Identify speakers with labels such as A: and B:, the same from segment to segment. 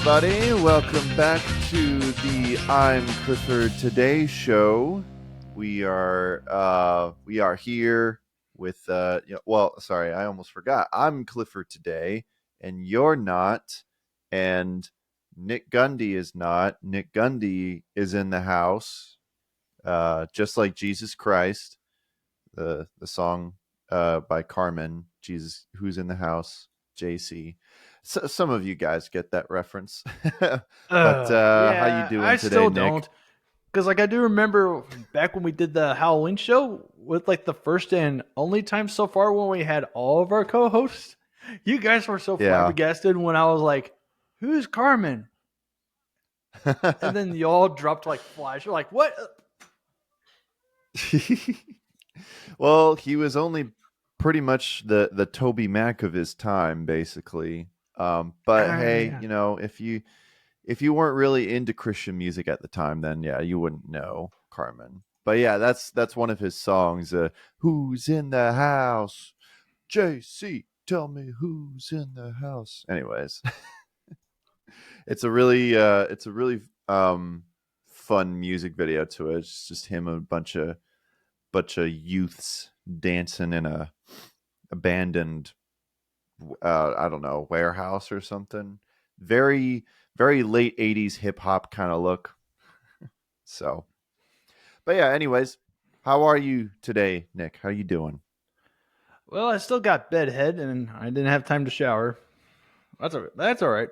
A: everybody. Welcome back to the I'm Clifford Today show. We are here with sorry, I almost forgot. I'm Clifford today, and you're not, and Nick Gundy is not. Nick Gundy is in the house, just like Jesus Christ, the song by Carmen, Jesus Who's in the House, JC. So, some of you guys get that reference. But how you
B: Yeah,
A: doing
B: I
A: today,
B: still
A: Nick?
B: don't. Because, I do remember back when we did the Halloween show with, the first and only time so far when we had all of our co hosts. You guys were so
A: Yeah.
B: flabbergasted when I was like, who's Carmen? And then you all dropped like flies. You're like, what?
A: Well, he was only pretty much the Toby Mac of his time, basically. But hey,
B: Yeah.
A: if you weren't really into Christian music at the time, then yeah, you wouldn't know Carmen. But yeah, that's one of his songs. Who's in the house? JC, tell me who's in the house. Anyways, it's a really fun music video to it. It's just him and a bunch of youths dancing in a abandoned I don't know, warehouse or something. Very very late 80s hip hop kind of look. So, but yeah, anyways, how are you today, Nick? How you doing?
B: Well, I still got bedhead and I didn't have time to shower. That's all right.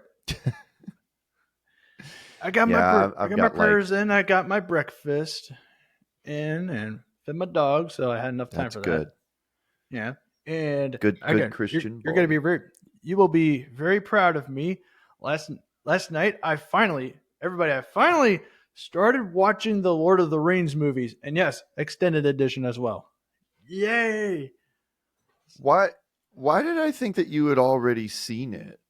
A: Yeah,
B: I
A: I've
B: got my
A: got like
B: prayers in. I got my breakfast in and fed my dog, so I had enough time
A: that's
B: for that.
A: good.
B: Yeah. And
A: Good
B: again,
A: Christian
B: you're gonna
A: boy.
B: be you will be very proud of me. Last last night I finally started watching the Lord of the Rings movies. And yes, extended edition as well. Yay.
A: Why why did I think that you had already seen it?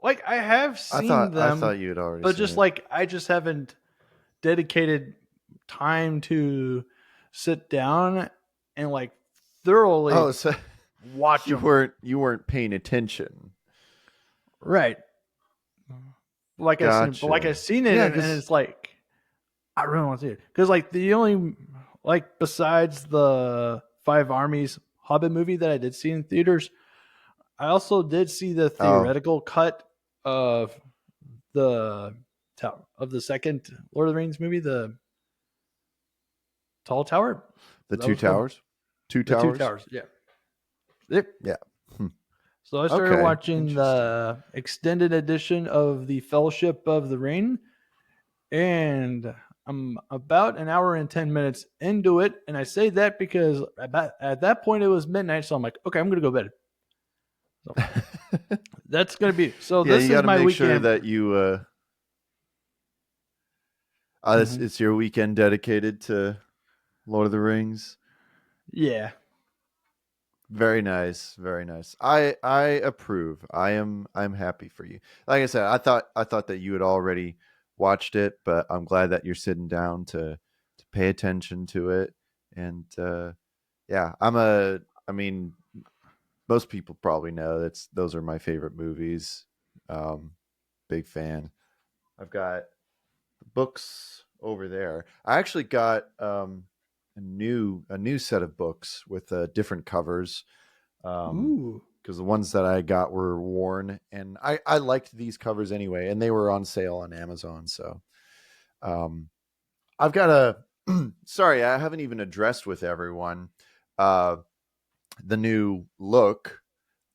B: Like I have
A: I
B: seen
A: thought I
B: them,
A: thought you had already
B: but
A: seen
B: just
A: it.
B: like I just haven't dedicated time to sit down and
A: Oh,
B: thoroughly
A: so
B: watch
A: you
B: them.
A: weren't paying attention.
B: Right. Like I
A: Gotcha.
B: seen it,
A: Yeah,
B: and
A: because
B: it's like I really want to see it because the only besides the Five Armies Hobbit movie that I did see in theaters, I also did see the
A: oh,
B: theoretical cut of the of the second Lord of the Rings movie, the Tall Tower.
A: the
B: That
A: two
B: was called
A: towers, two
B: the Two
A: towers.
B: Towers. Yeah. Yep.
A: Yeah. Hmm.
B: So I started
A: Okay.
B: watching
A: Interesting.
B: the extended edition of the Fellowship of the Ring, and I'm about an hour and 10 minutes into it. And I say that because about at that point it was midnight. So I'm like, okay, I'm going to go to bed. So that's going to be, so
A: Yeah,
B: this
A: you
B: is
A: got to
B: my
A: make sure
B: weekend.
A: that you
B: Hmm.
A: it's your weekend dedicated to Lord of the Rings.
B: Yeah.
A: Very nice, very nice. I approve. I'm happy for you. Like I said, I thought that you had already watched it, but I'm glad that you're sitting down to pay attention to it. And yeah, I mean, most people probably know those are my favorite movies. Um, Big fan. I've got books over there. I actually got a new set of books with different covers
B: Ooh.
A: because the ones that I got were worn, and I liked these covers anyway, and they were on sale on Amazon. So um, I've got a sorry, I haven't even addressed with everyone uh, the new look.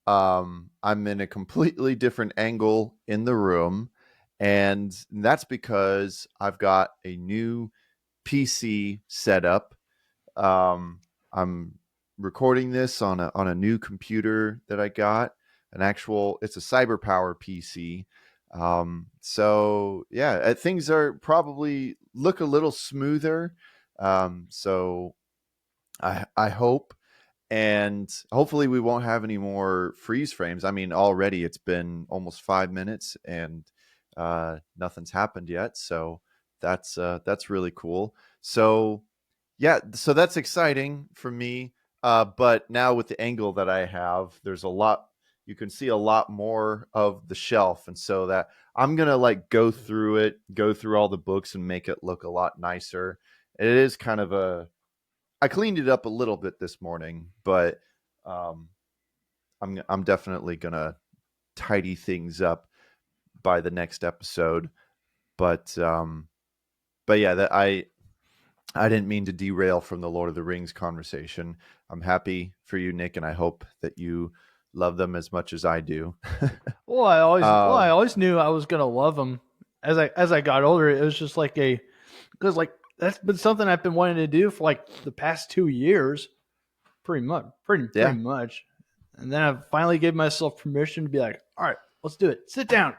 A: I'm in a completely different angle in the room, and that's because I've got a new PC setup. I'm recording this on a new computer that I got, it's a CyberPower PC. So yeah, things are probably look a little smoother. So I hope, and hopefully we won't have any more freeze frames. I mean, already it's been almost 5 minutes and nothing's happened yet. So that's really cool. So yeah, so that's exciting for me. But now with the angle that I have, there's a lot. you can see a lot more of the shelf, and so that I'm gonna like go through all the books and make it look a lot nicer. It is kind of I cleaned it up a little bit this morning, but um, I'm definitely gonna tidy things up by the next episode. But yeah, that I didn't mean to derail from the Lord of the Rings conversation. I'm happy for you, Nick, and I hope that you love them as much as I do.
B: I
A: um,
B: always knew I was gonna love them. As I got older, it was just like because like that's been something I've been wanting to do for like the past 2 years, pretty
A: yeah.
B: much. And then I finally gave myself permission to be like, all right, let's do it. Sit down.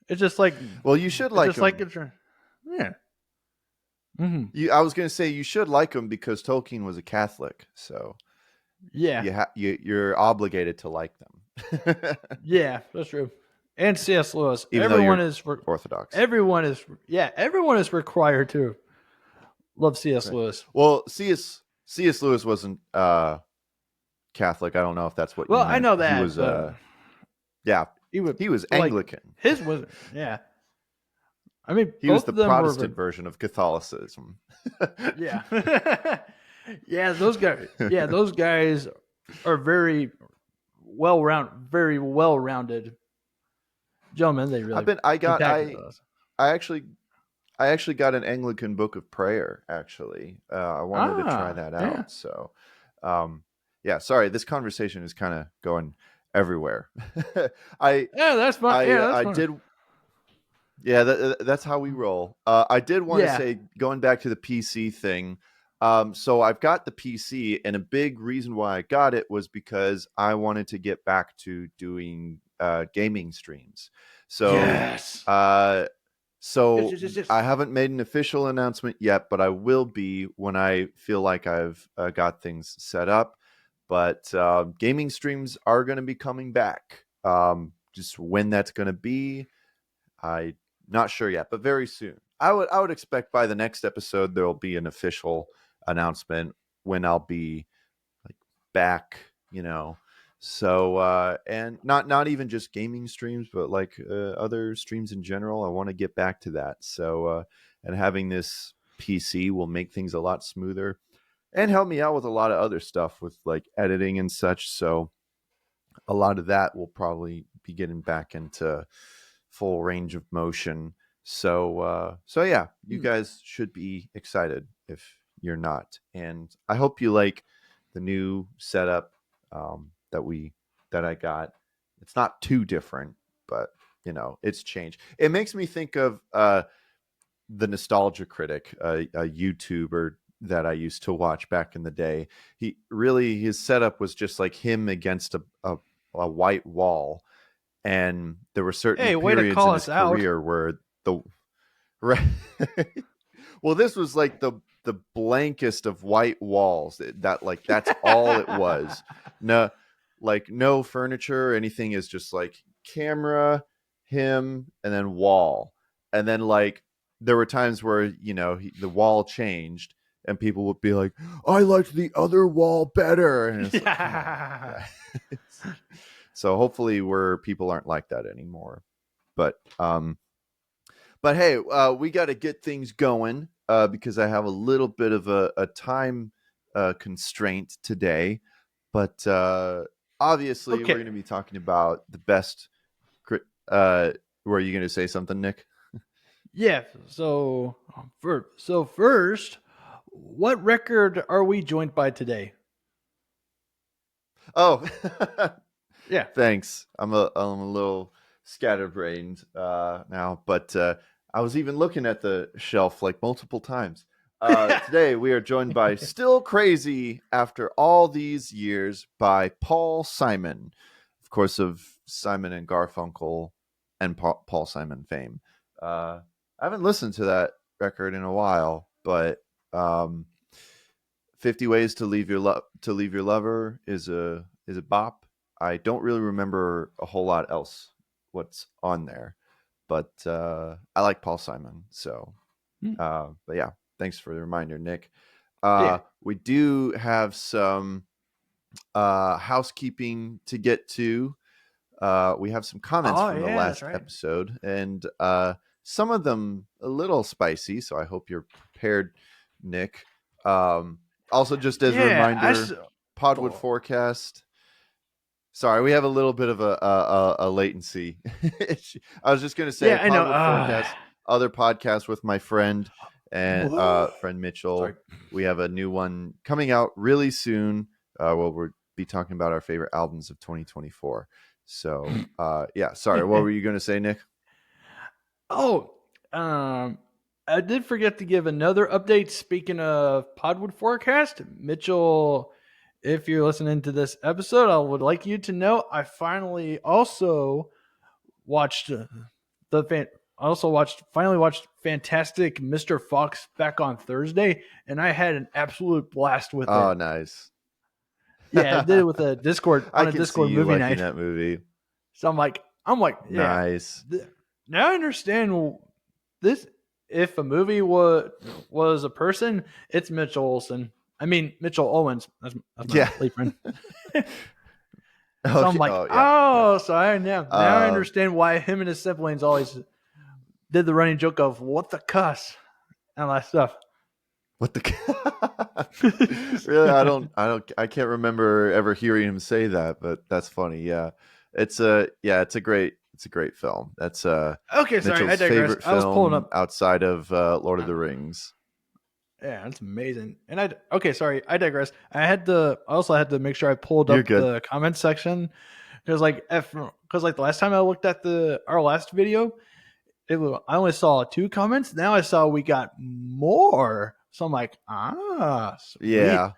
B: It's just like
A: Well, you should
B: it's
A: like
B: just like
A: them.
B: it's yeah. Hmm.
A: I was going to say you should like them because Tolkien was a Catholic, so
B: Yeah.
A: you're obligated to like them,
B: Yeah, that's true. And C.S. Lewis.
A: even though you're Orthodox.
B: Everyone is required to love C.S.
A: Right.
B: Lewis.
A: Well, C.S. Lewis wasn't Catholic. I don't know if that's what you
B: Well, I
A: meant.
B: know
A: He
B: that,
A: was
B: but
A: yeah,
B: he would
A: he was
B: like
A: Anglican.
B: his was yeah. I mean,
A: He was
B: both
A: the
B: of them
A: Protestant version of Catholicism.
B: yeah, yeah. Those guys, those guys are very well rounded gentlemen. They really impacted us.
A: I actually got an Anglican book of prayer. Actually, I wanted to try that
B: Yeah,
A: out. So, yeah. Sorry, this conversation is kind of going everywhere. I
B: yeah. That's fun. Yeah, that's
A: I
B: fun.
A: did. Yeah, that's how we roll. I did want to
B: Yeah,
A: say, going back to the PC thing. So I've got the PC, and a big reason why I got it was because I wanted to get back to doing gaming streams. So,
B: yes,
A: uh,
B: yes,
A: so
B: yes, yes, yes.
A: I haven't made an official announcement yet, but I will be when I feel like I've got things set up. But gaming streams are going to be coming back. Just when that's going to be, I not sure yet, but very soon. I would expect by the next episode there will be an official announcement when I'll be like back, you know. So and not even just gaming streams, but like other streams in general. I want to get back to that. So and having this PC will make things a lot smoother and help me out with a lot of other stuff with like editing and such. So a lot of that will probably be getting back into full range of motion. So so yeah, you guys should be excited if you're not. And I hope you like the new setup that I got. It's not too different, but you know, it's changed. It makes me think of the Nostalgia Critic, a YouTuber that I used to watch back in the day. His setup was just like him against a white wall, and there were certain
B: Hey, way to
A: periods
B: call
A: in his
B: us out.
A: career where the right. Well, this was like the blankest of white walls. That like that's all it was. No, like no furniture or anything. Is just like camera, him, and then wall. And then like there were times where the wall changed, and people would be like, "I liked the other wall better," and it's like, come on.
B: Yeah.
A: So hopefully, where people aren't like that anymore. But but hey, we got to get things going because I have a little bit of a time constraint today. But obviously, we're
B: Okay.
A: going to be talking about the best. Uh, were you going to say something, Nick?
B: Yeah. So first, what record are we joined by today?
A: Oh,
B: Yeah.
A: thanks. I'm a little scatterbrained now, but I was even looking at the shelf like multiple times. Today we are joined by Still Crazy After All These Years by Paul Simon, of course, of Simon and Garfunkel and Paul Simon fame. I haven't listened to that record in a while, but um, 50 Ways to Leave Your Lover is a bop. I don't really remember a whole lot else what's on there, but I like Paul Simon. So,
B: Hmm.
A: but yeah, thanks for the reminder, Nick.
B: Yeah.
A: We do have some housekeeping to get to. We have some comments
B: Oh
A: from the
B: yeah, that's
A: last
B: right.
A: episode, and some of them a little spicy. So I hope you're prepared, Nick. Um, Also, just as a
B: Yeah,
A: reminder, Podwood
B: oh,
A: Forecast. Sorry, we have a little bit of a latency. I was just going to say
B: yeah, I know.
A: Podwood Forecast, other podcast with my friend and friend
B: Sorry.
A: Mitchell. We have a new one coming out really soon. We'll be talking about our favorite albums of 2024. So, yeah, sorry. What were you going to say, Nick?
B: Oh, um, I did forget to give another update. Speaking of Podwood Forecast, Mitchell, if you're listening to this episode, I would like you to know I finally also watched the fan. I also finally watched Fantastic Mr. Fox back on Thursday, and I had an absolute blast with
A: Oh,
B: it.
A: nice.
B: Yeah, I did it with a Discord
A: I
B: on a
A: can see
B: Discord
A: you
B: movie
A: liking
B: night.
A: that movie.
B: So I'm like, yeah.
A: Nice.
B: Now I understand this. If a movie was a person, it's Mitchell Olsen. I mean Mitchell Owens. That's my
A: Yeah.
B: late friend. So I'm
A: Okay.
B: like,
A: Oh, yeah. Yeah.
B: oh, so I now I
A: Um,
B: understand why him and his siblings always did the running joke of what the cuss and all that stuff.
A: What the? Really? I can't remember ever hearing him say that, but that's funny. Yeah, it's a great film. That's
B: Okay, sorry, I
A: Mitchell's
B: digress.
A: favorite
B: I was pulling
A: film
B: up.
A: outside of Lord of
B: Uh,
A: the Rings.
B: yeah, that's amazing. And okay, sorry, I digress. I also had to make sure I pulled
A: You're
B: up
A: good.
B: the comment section because like the last time I looked at our last video, I only saw 2 comments. Now I saw we got more. So I'm like, sweet.
A: Yeah,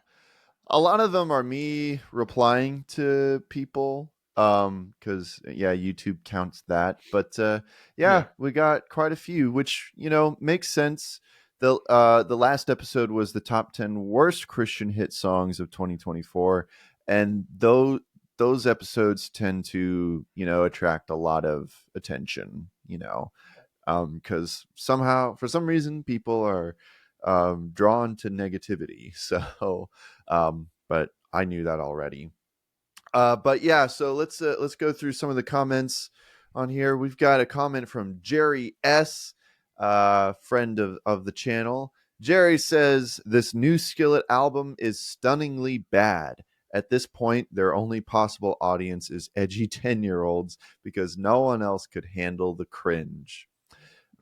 A: a lot of them are me replying to people because yeah, YouTube counts that. But
B: Yeah.
A: yeah, we got quite a few, which makes sense. The last episode was the top 10 worst Christian hit songs of 2024, and those episodes tend to attract a lot of attention, because somehow, for some reason, people are drawn to negativity. So, but I knew that already. But yeah, so let's go through some of the comments on here. We've got a comment from Jerry S, friend of the channel. Jerry says this new Skillet album is stunningly bad. At this point, their only possible audience is edgy 10-year-olds because no one else could handle the cringe.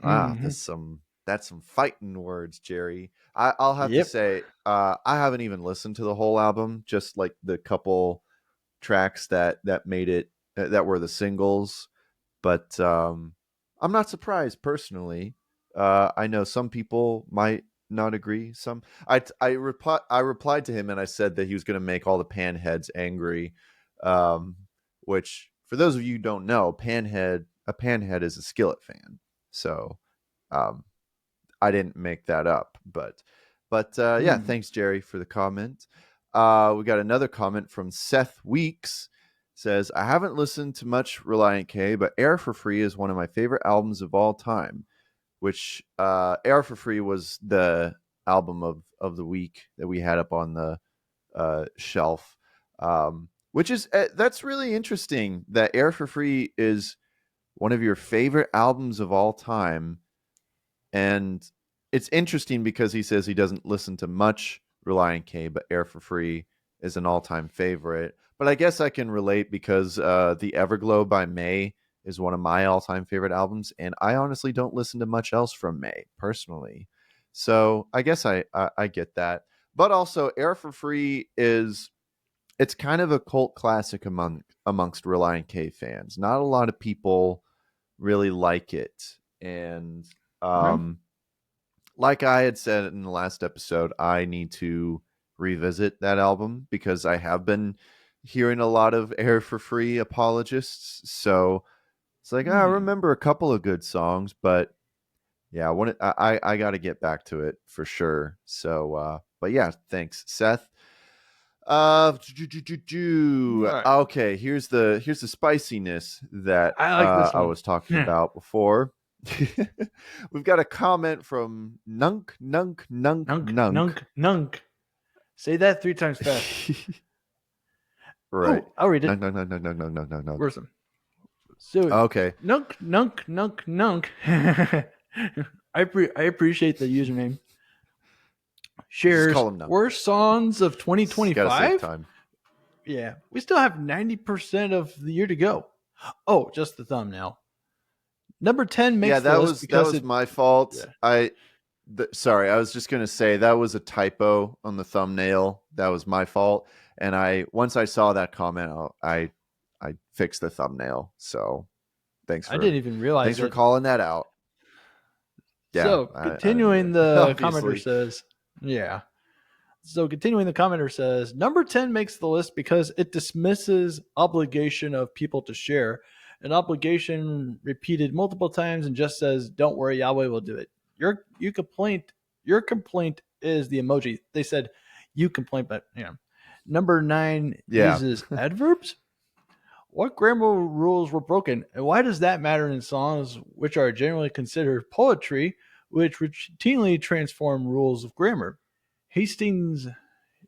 A: Wow,
B: Hmm.
A: that's some fighting words, Jerry. I'll have to
B: Yep.
A: say, I haven't even listened to the whole album, just like the couple tracks that made it that were the singles. But I'm not surprised personally. I know some people might not agree. I replied to him and I said that he was going to make all the panheads angry, um, which for those of you who don't know, a panhead is a Skillet fan. So um, I didn't make that up, but yeah,
B: Hmm.
A: thanks Jerry for the comment. We got another comment from Seth Weeks. Says I haven't listened to much Reliant K, but Air for Free is one of my favorite albums of all time. Which Air for Free was the album of the week that we had up on the shelf. Which is that's really interesting that Air for Free is one of your favorite albums of all time, and it's interesting because he says he doesn't listen to much Reliant K, but Air for Free is an all-time favorite. But I guess I can relate because The Everglow by May is one of my all-time favorite albums, and I honestly don't listen to much else from May personally. So I guess I get that. But also Air for Free it's kind of a cult classic amongst Reliant K fans. Not a lot of people really like it. And
B: Okay.
A: um like I had said in the last episode, I need to revisit that album because I have been hearing a lot of Air for Free apologists. So it's like I
B: Hmm.
A: remember a couple of good songs, but yeah, I got to get back to it for sure. So, but yeah, thanks, Seth.
B: All right.
A: Okay, here's the spiciness that
B: I like this
A: I
B: one.
A: was talking about before. We've got a comment from Nunk Nunk Nunk
B: Nunk,
A: Nunk.
B: nunk, nunk. Say that 3 times fast.
A: Right.
B: Oh, I'll read
A: No,
B: it.
A: no, no, no, no, no, no, no, no.
B: Where's them? So,
A: Okay.
B: nunk, nunk, nunk, nunk. I appreciate the username.
A: Just
B: Shares
A: call him Nunk.
B: worst songs of
A: Got to save
B: 2025.
A: time.
B: Yeah, we still have 90% of the year to go. Oh, just the thumbnail. Number 10
A: Yeah,
B: makes the list
A: that
B: because
A: was
B: it.
A: my fault.
B: Yeah,
A: Sorry, I was just gonna say that was a typo on the thumbnail. That was my fault. And once I saw that comment, I fixed the thumbnail. So
B: I didn't even
A: thanks
B: realize
A: for
B: it.
A: calling that out. Yeah,
B: So,
A: I didn't
B: continuing,
A: either.
B: the commenter
A: Obviously.
B: says, yeah. So, continuing, the commenter says, number 10 makes the list because it dismisses obligation of people to share, an obligation repeated multiple times, and just says, don't worry, Yahweh will do it. Your complaint is the emoji. They said, you complaint, but yeah. Number 9
A: Yeah.
B: uses adverbs. What grammar rules were broken, and why does that matter in songs which are generally considered poetry, which routinely transform rules of grammar? Hastings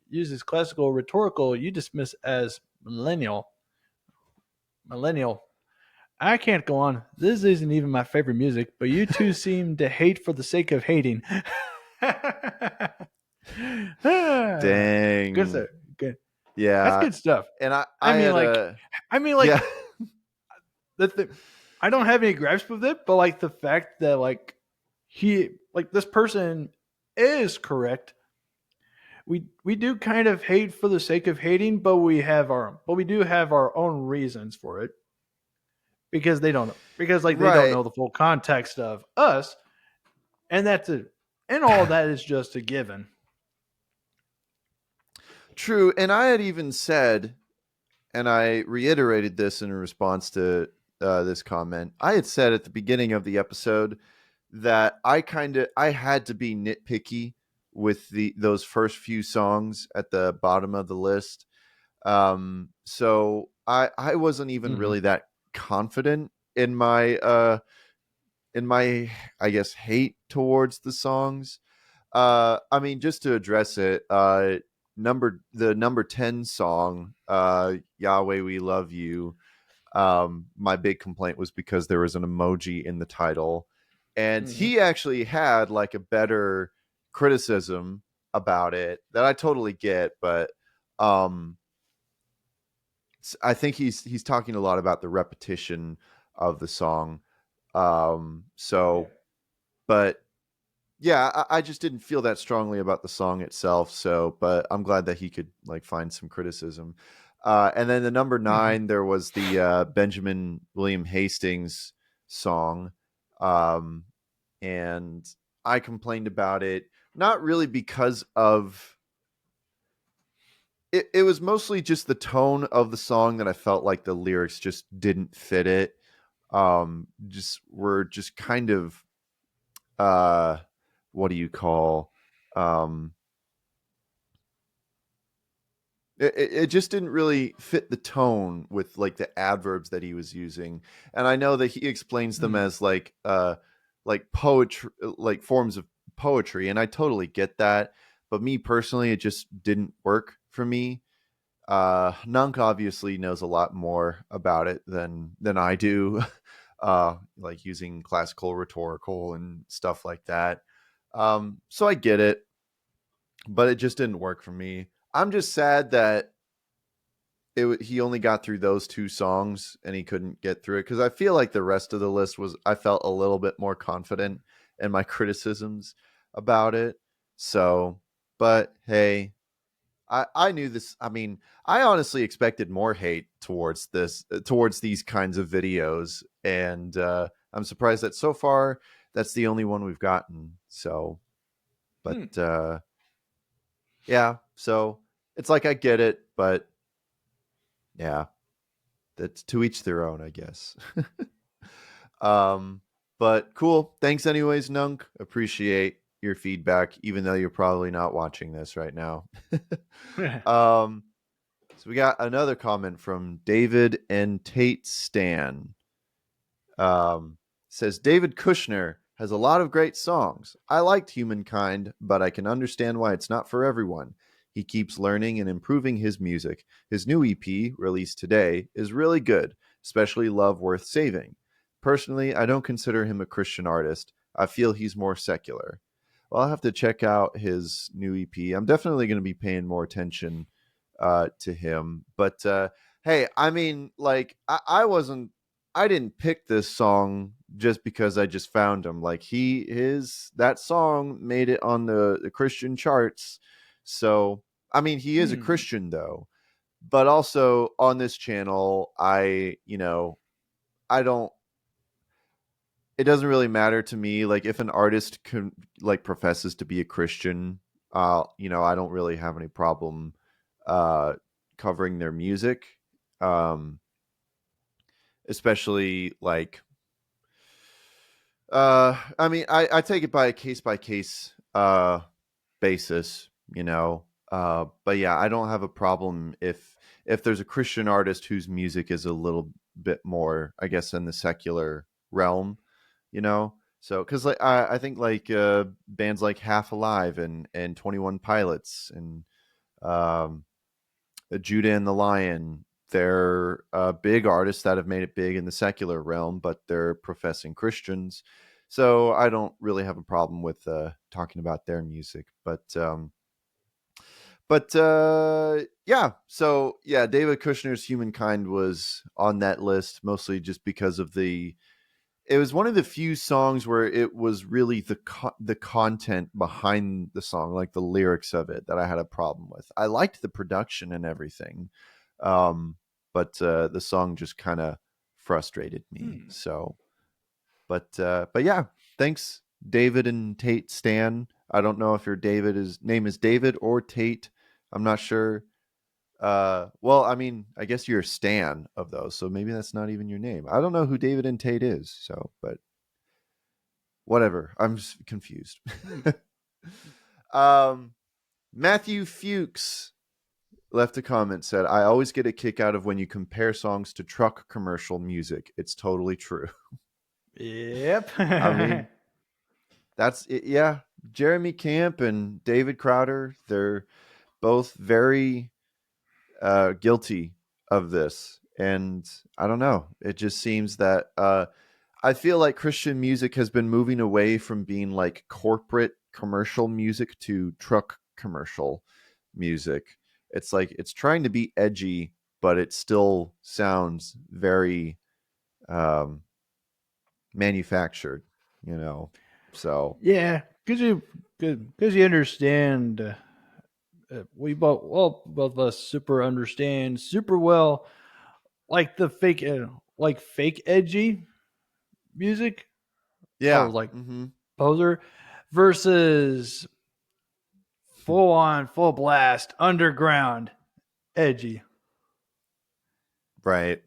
B: uses classical rhetorical you dismiss as millennial. Millennial. I can't go on. This isn't even my favorite music, but you two seem to hate for the sake of hating. Good
A: Dang.
B: stuff. Good. That's
A: Yeah.
B: good stuff.
A: And
B: I
A: I
B: mean,
A: had
B: like,
A: a
B: I mean,
A: yeah.
B: like, the I don't have any gripes with it, but like the fact that this person is correct. We do kind of hate for the sake of hating, but we do have our own reasons for it because they don't
A: Right.
B: know the full context of us, and that's it. And all that is just a given.
A: True. And I had even said, and I reiterated this in response to this comment. I had said at the beginning of the episode that I had to be nitpicky with those first few songs at the bottom of the list. So I wasn't even
B: Mm-hmm.
A: really that confident in my I guess hate towards the songs. I mean, just to address it, the number 10 song, Yahweh We Love You. My big complaint was because there was an emoji in the title, and
B: Mm-hmm.
A: he actually had like a better criticism about it that I totally get, but um I think he's talking a lot about the repetition of the song.
B: Yeah.
A: So but yeah, I just didn't feel that strongly about the song itself. So, but I'm glad that he could like find some criticism. And then the number
B: Mm-hmm.
A: 9, there was the Benjamin William Hastings song, um, and I complained about it not really because of it. It was mostly just the tone of the song that I felt like the lyrics just didn't fit it. Just were just kind of uh what do you call um it just didn't really fit the tone with like the adverbs that he was using. And I know that he explains them
B: Mm-hmm.
A: as like poetry, like forms of poetry, and I totally get that, but me personally it just didn't work for me. Nunk obviously knows a lot more about it than I do. Like using classical rhetorical and stuff like that. So I get it, but it just didn't work for me. I'm just sad that he only got through those 2 songs and he couldn't get through it, because I feel like the rest of the list was I felt a little bit more confident in my criticisms about it. So, but hey, I knew this. I mean, I honestly expected more hate towards these kinds of videos, and I'm surprised that so far that's the only one we've gotten. So, but
B: Hmm.
A: yeah, so it's like I get it, but yeah, that's to each their own, I guess. um, but cool. Thanks, anyways, Nunk. Appreciate your feedback, even though you're probably not watching this right now. um, so we got another comment from David and Tate Stan. Says David Kushner has a lot of great songs. I liked Humankind, but I can understand why it's not for everyone. He keeps learning and improving his music. His new EP, released today, is really good, especially Love Worth Saving. Personally, I don't consider him a Christian artist. I feel he's more secular. Well, I'll have to check out his new EP. I'm definitely going to be paying more attention to him. But hey, I mean, like, I didn't pick this song just because I just found him. Like, that song made it on the Christian charts. So, I mean, he is a
B: Hmm.
A: Christian though, but also on this channel, I don't, it doesn't really matter to me. Like, if an artist can, like, professes to be a Christian, I don't really have any problem uh covering their music. Um Especially like, I mean, I take it by a case by case basis, but yeah, I don't have a problem if there's a Christian artist whose music is a little bit more, I guess, in the secular realm, you know. So, because like I think like bands like Half Alive and 21 Pilots and um, Judah and the Lion, they're big artists that have made it big in the secular realm, but they're professing Christians. So I don't really have a problem with talking about their music. But yeah, so yeah, David Kushner's Humankind was on that list mostly just because of it was one of the few songs where it was really the content behind the song, like the lyrics of it, that I had a problem with. I liked the production and everything, um, but the song just kind of frustrated me.
B: Hmm.
A: So, but yeah, thanks, David and Tate Stan. I don't know if your name is David or Tate. I'm not sure. Well, I mean, I guess you're a Stan of those, so maybe that's not even your name. I don't know who David and Tate is, so but whatever. I'm just confused.
B: Hmm.
A: um, Matthew Fuchs left a comment, said, I always get a kick out of when you compare songs to truck commercial music. It's totally true.
B: Yep.
A: I mean, that's it. Yeah. Jeremy Camp and David Crowder, they're both very guilty of this. And I don't know. It just seems that I feel like Christian music has been moving away from being like corporate commercial music to truck commercial music. It's like it's trying to be edgy, but it still sounds very um, manufactured, you know. So
B: Yeah, because you understand. We both of us super understand super well, like the fake edgy music. Oh,
A: yeah,
B: like
A: mm-hmm.
B: poser versus full blast underground edgy.
A: Right.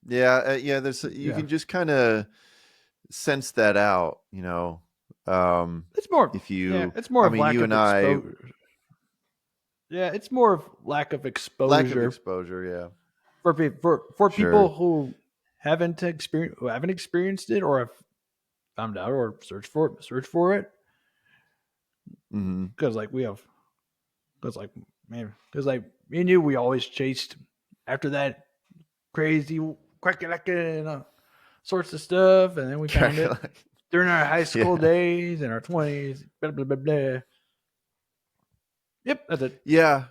A: Yeah, yeah. There's you
B: Yeah,
A: can just kind of sense that out,
B: it's more.
A: if
B: Yeah,
A: you,
B: it's more
A: I
B: of
A: mean,
B: lack
A: you
B: of
A: and I,
B: exposure. Yeah, it's more of lack of
A: lack of
B: exposure
A: exposure. Yeah,
B: for
A: sure.
B: people who haven't experienced it or have found out or search for it
A: Mm-hmm.
B: because like we have because like man because like me and you we always chased after that crazy cracky sorts of stuff and then we found it during our high school
A: Yeah.
B: days and our 20s blah blah blah blah. Yep, that's it.
A: Yeah.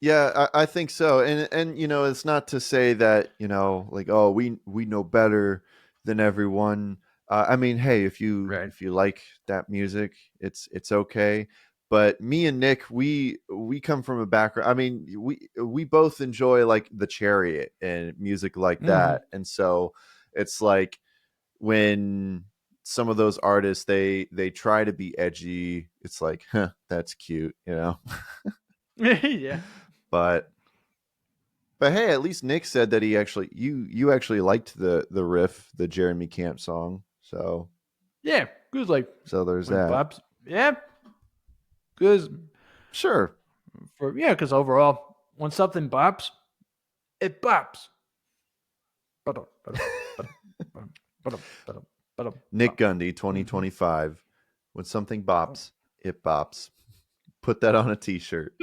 A: Yeah, I think so. And it's not to say that, like, oh, we know better than everyone. I mean, hey, if you
B: Right.
A: if you like that music, it's okay. But me and Nick, we come from a background. I mean, we both enjoy like the Chariot and music like
B: Mm-hmm.
A: that. And so it's like when some of those artists they try to be edgy, it's like, huh, that's cute.
B: Yeah.
A: But hey, at least Nick said that you actually liked the riff, the Jeremy Camp song.
B: Yeah. Because like
A: So there's
B: when
A: that.
B: Bob's yeah. Because
A: Sure.
B: because overall when something bops, it bops. Ba-dum, ba-dum, ba-dum, ba-dum, ba-dum, ba-dum, ba-dum,
A: Nick
B: bop.
A: Gundy
B: Mhm.
A: 2025. When something bops, it bops. Put that on a t-shirt.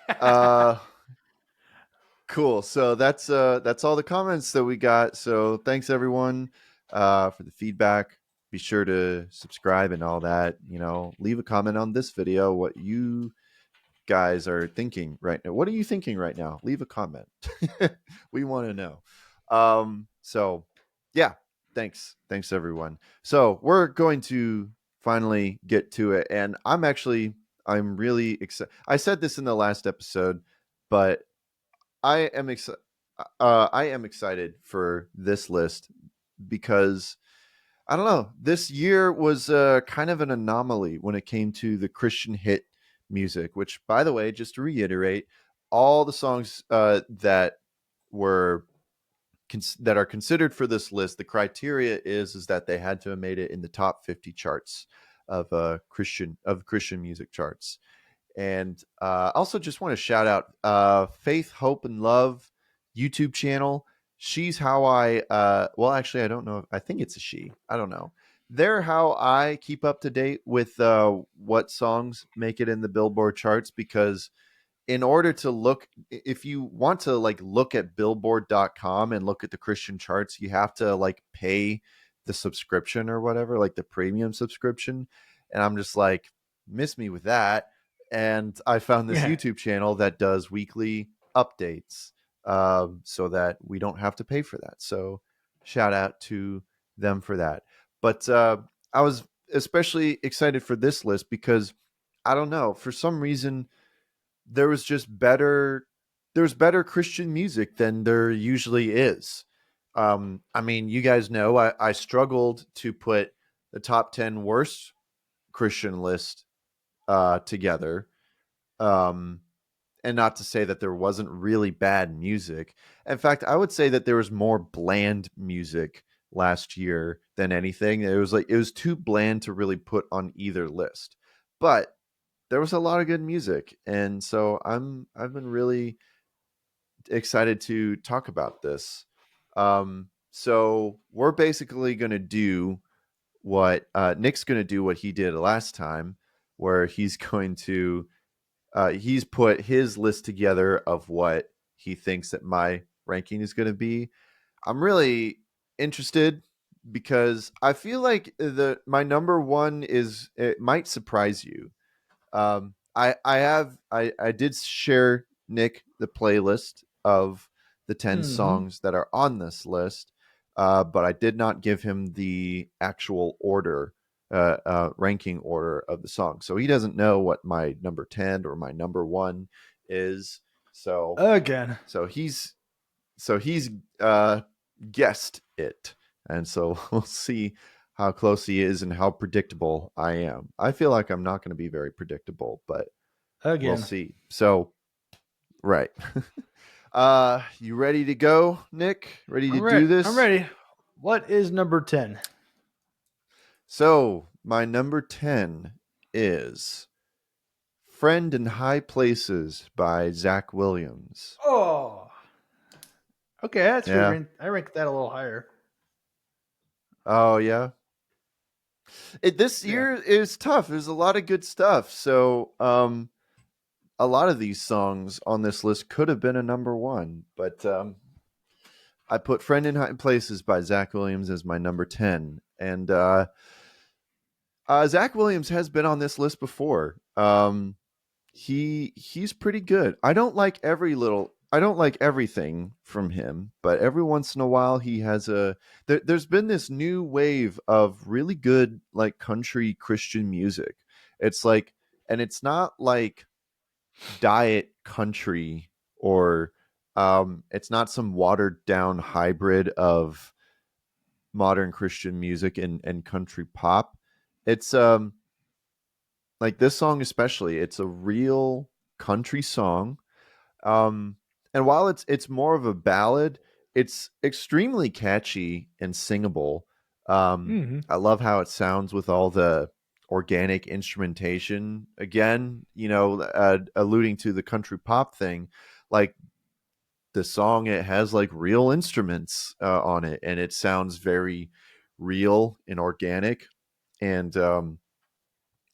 A: Uh, cool. So that's all the comments that we got. So thanks everyone for the feedback. Be sure to subscribe and all that. Leave a comment on this video. What you guys are thinking right now? What are you thinking right now? Leave a comment. We want to know. So yeah, thanks everyone. So we're going to finally get to it, and I'm really excited. I said this in the last episode, but I am excited. I am excited for this list because I don't know. This year was kind of an anomaly when it came to the Christian hit music. Which, by the way, just to reiterate, all the songs were that are considered for this list, the criteria is that they had to have made it in the top 50 charts of Christian music charts. And also just want to shout out Faith, Hope, and Love YouTube channel. She's how well, actually, I don't know. I think it's a she. I don't know. They're how I keep up to date with what songs make it in the Billboard charts, because in order to look, if you want to like look at billboard.com and look at the Christian charts, you have to like pay the subscription or whatever, like the premium subscription. And I'm just like, miss me with that. And I found this
B: Yeah.
A: YouTube channel that does weekly updates, so that we don't have to pay for that. So shout out to them for that. But I was especially excited for this list because I don't know, for some reason, there was just there's better Christian music than there usually is. I mean, you guys know I struggled to put the top 10 worst Christian list together. Um, and not to say that there wasn't really bad music. In fact, I would say that there was more bland music last year than anything. It was too bland to really put on either list. But there was a lot of good music, and so I've been really excited to talk about this. So we're basically going to do what Nick's going to do what he did last time, where he's going to he's put his list together of what he thinks that my ranking is going to be. I'm really interested because I feel like the my number one is, it might surprise you. I did share Nick the playlist of the 10
B: Mm-hmm.
A: songs that are on this list, but I did not give him the actual order, ranking order of the song. So he doesn't know what my number 10 or my number one is. So
B: Again.
A: so he's he's guessed it, and so we'll see how close he is and how predictable I am. I feel like I'm not going to be very predictable, but we'll
B: Again.
A: see. So, right. You ready to go, Nick? Ready to
B: I'm
A: do
B: ready. I'm
A: this?
B: ready. What is number 10?
A: So, my number 10 is Friend in High Places by Zach Williams.
B: Oh. Okay, that's
A: Yeah.
B: fair. I ranked that a little higher.
A: Oh, yeah. This
B: Yeah.
A: year is tough. There's a lot of good stuff. So, a lot of these songs on this list could have been a number one, but I put Friend in High Places by Zach Williams as my number 10. And Zach Williams has been on this list before. He's pretty good. I don't like everything from him, but every once in a while he has there's been this new wave of really good like country Christian music. It's like, and it's not like diet country, or it's not some watered down hybrid of modern Christian music and country pop. It's like this song especially, it's a real country song. Um and while it's more of a ballad, it's extremely catchy and singable.
B: Mm-hmm.
A: I love how it sounds with all the organic instrumentation, again, alluding to the country pop thing. Like the song, it has like real instruments on it, and it sounds very real and organic. And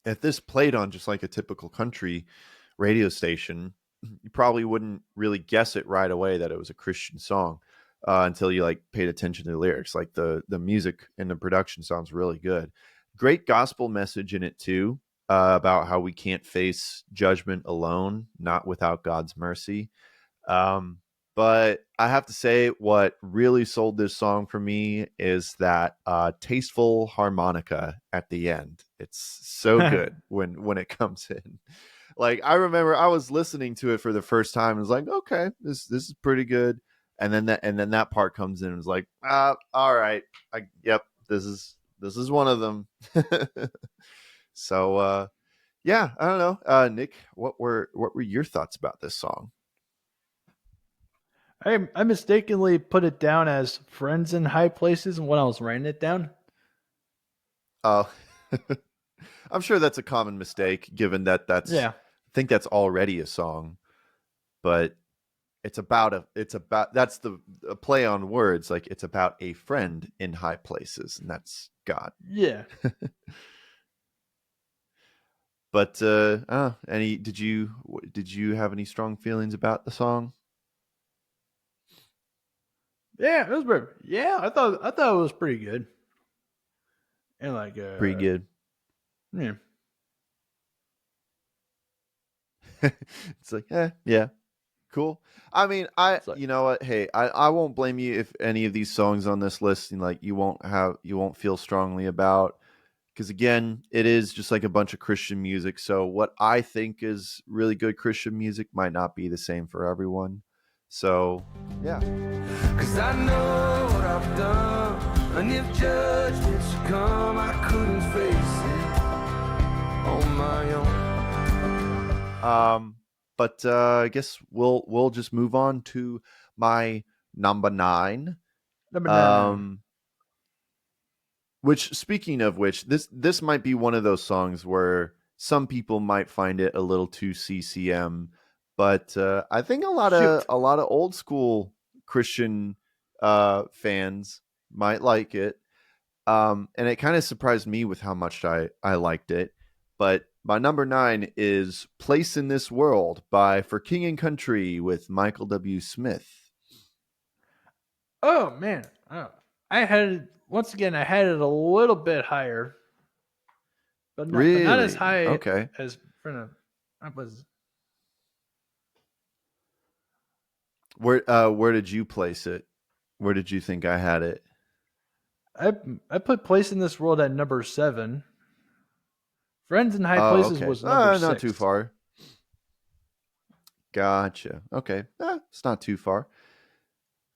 A: if this played on just like a typical country radio station, you probably wouldn't really guess it right away that it was a Christian song until you like paid attention to the lyrics. Like the music and the production sounds really good. Great gospel message in it too, about how we can't face judgment alone, not without God's mercy. Um, but I have to say, what really sold this song for me is that tasteful harmonica at the end. It's so good when it comes in. Like I remember, I was listening to it for the first time and was like, okay, this is pretty good. And then that part comes in and was like, all right, yep, this is one of them. So yeah, I don't know, Nick, what were your thoughts about this song?
B: I mistakenly put it down as Friends in High Places when I was writing it down.
A: Oh, I'm sure that's a common mistake, given that
B: Yeah.
A: I think that's already a song, but it's about that's the a play on words. Like it's about a friend in high places, and that's God.
B: Yeah.
A: But any did you have any strong feelings about the song?
B: Yeah, it was pretty, yeah, I thought it was pretty good. And like
A: Pretty good.
B: yeah.
A: It's like, yeah, cool. I mean, I
B: It's like,
A: you know what? Hey, I won't blame you if any of these songs on this list, like you won't feel strongly about, because again, it is just like a bunch of Christian music. So what I think is really good Christian music might not be the same for everyone. So yeah.
C: Cause I know what I've done, and if judgment should come, I couldn't face it on my own.
A: But I guess we'll just move on to my number 9.
B: number 9.
A: Um, which, speaking of which, this might be one of those songs where some people might find it a little too CCM, but I think
B: Shoot.
A: a lot of old school Christian fans might like it. And it kind of surprised me with how much I liked it. But my number 9 is "Place in This World" by For King and Country with Michael W. Smith.
B: Oh man. Oh, I had it once again, I had it a little bit higher, but not as
A: Really?
B: high
A: Okay.
B: as I was.
A: Where did you place it? Where did you think I had it?
B: I I put Place in This World at number 7. Friends in High
A: Oh,
B: Places
A: okay.
B: was number
A: Not too
B: 6.
A: far. Gotcha. Okay. It's not too far.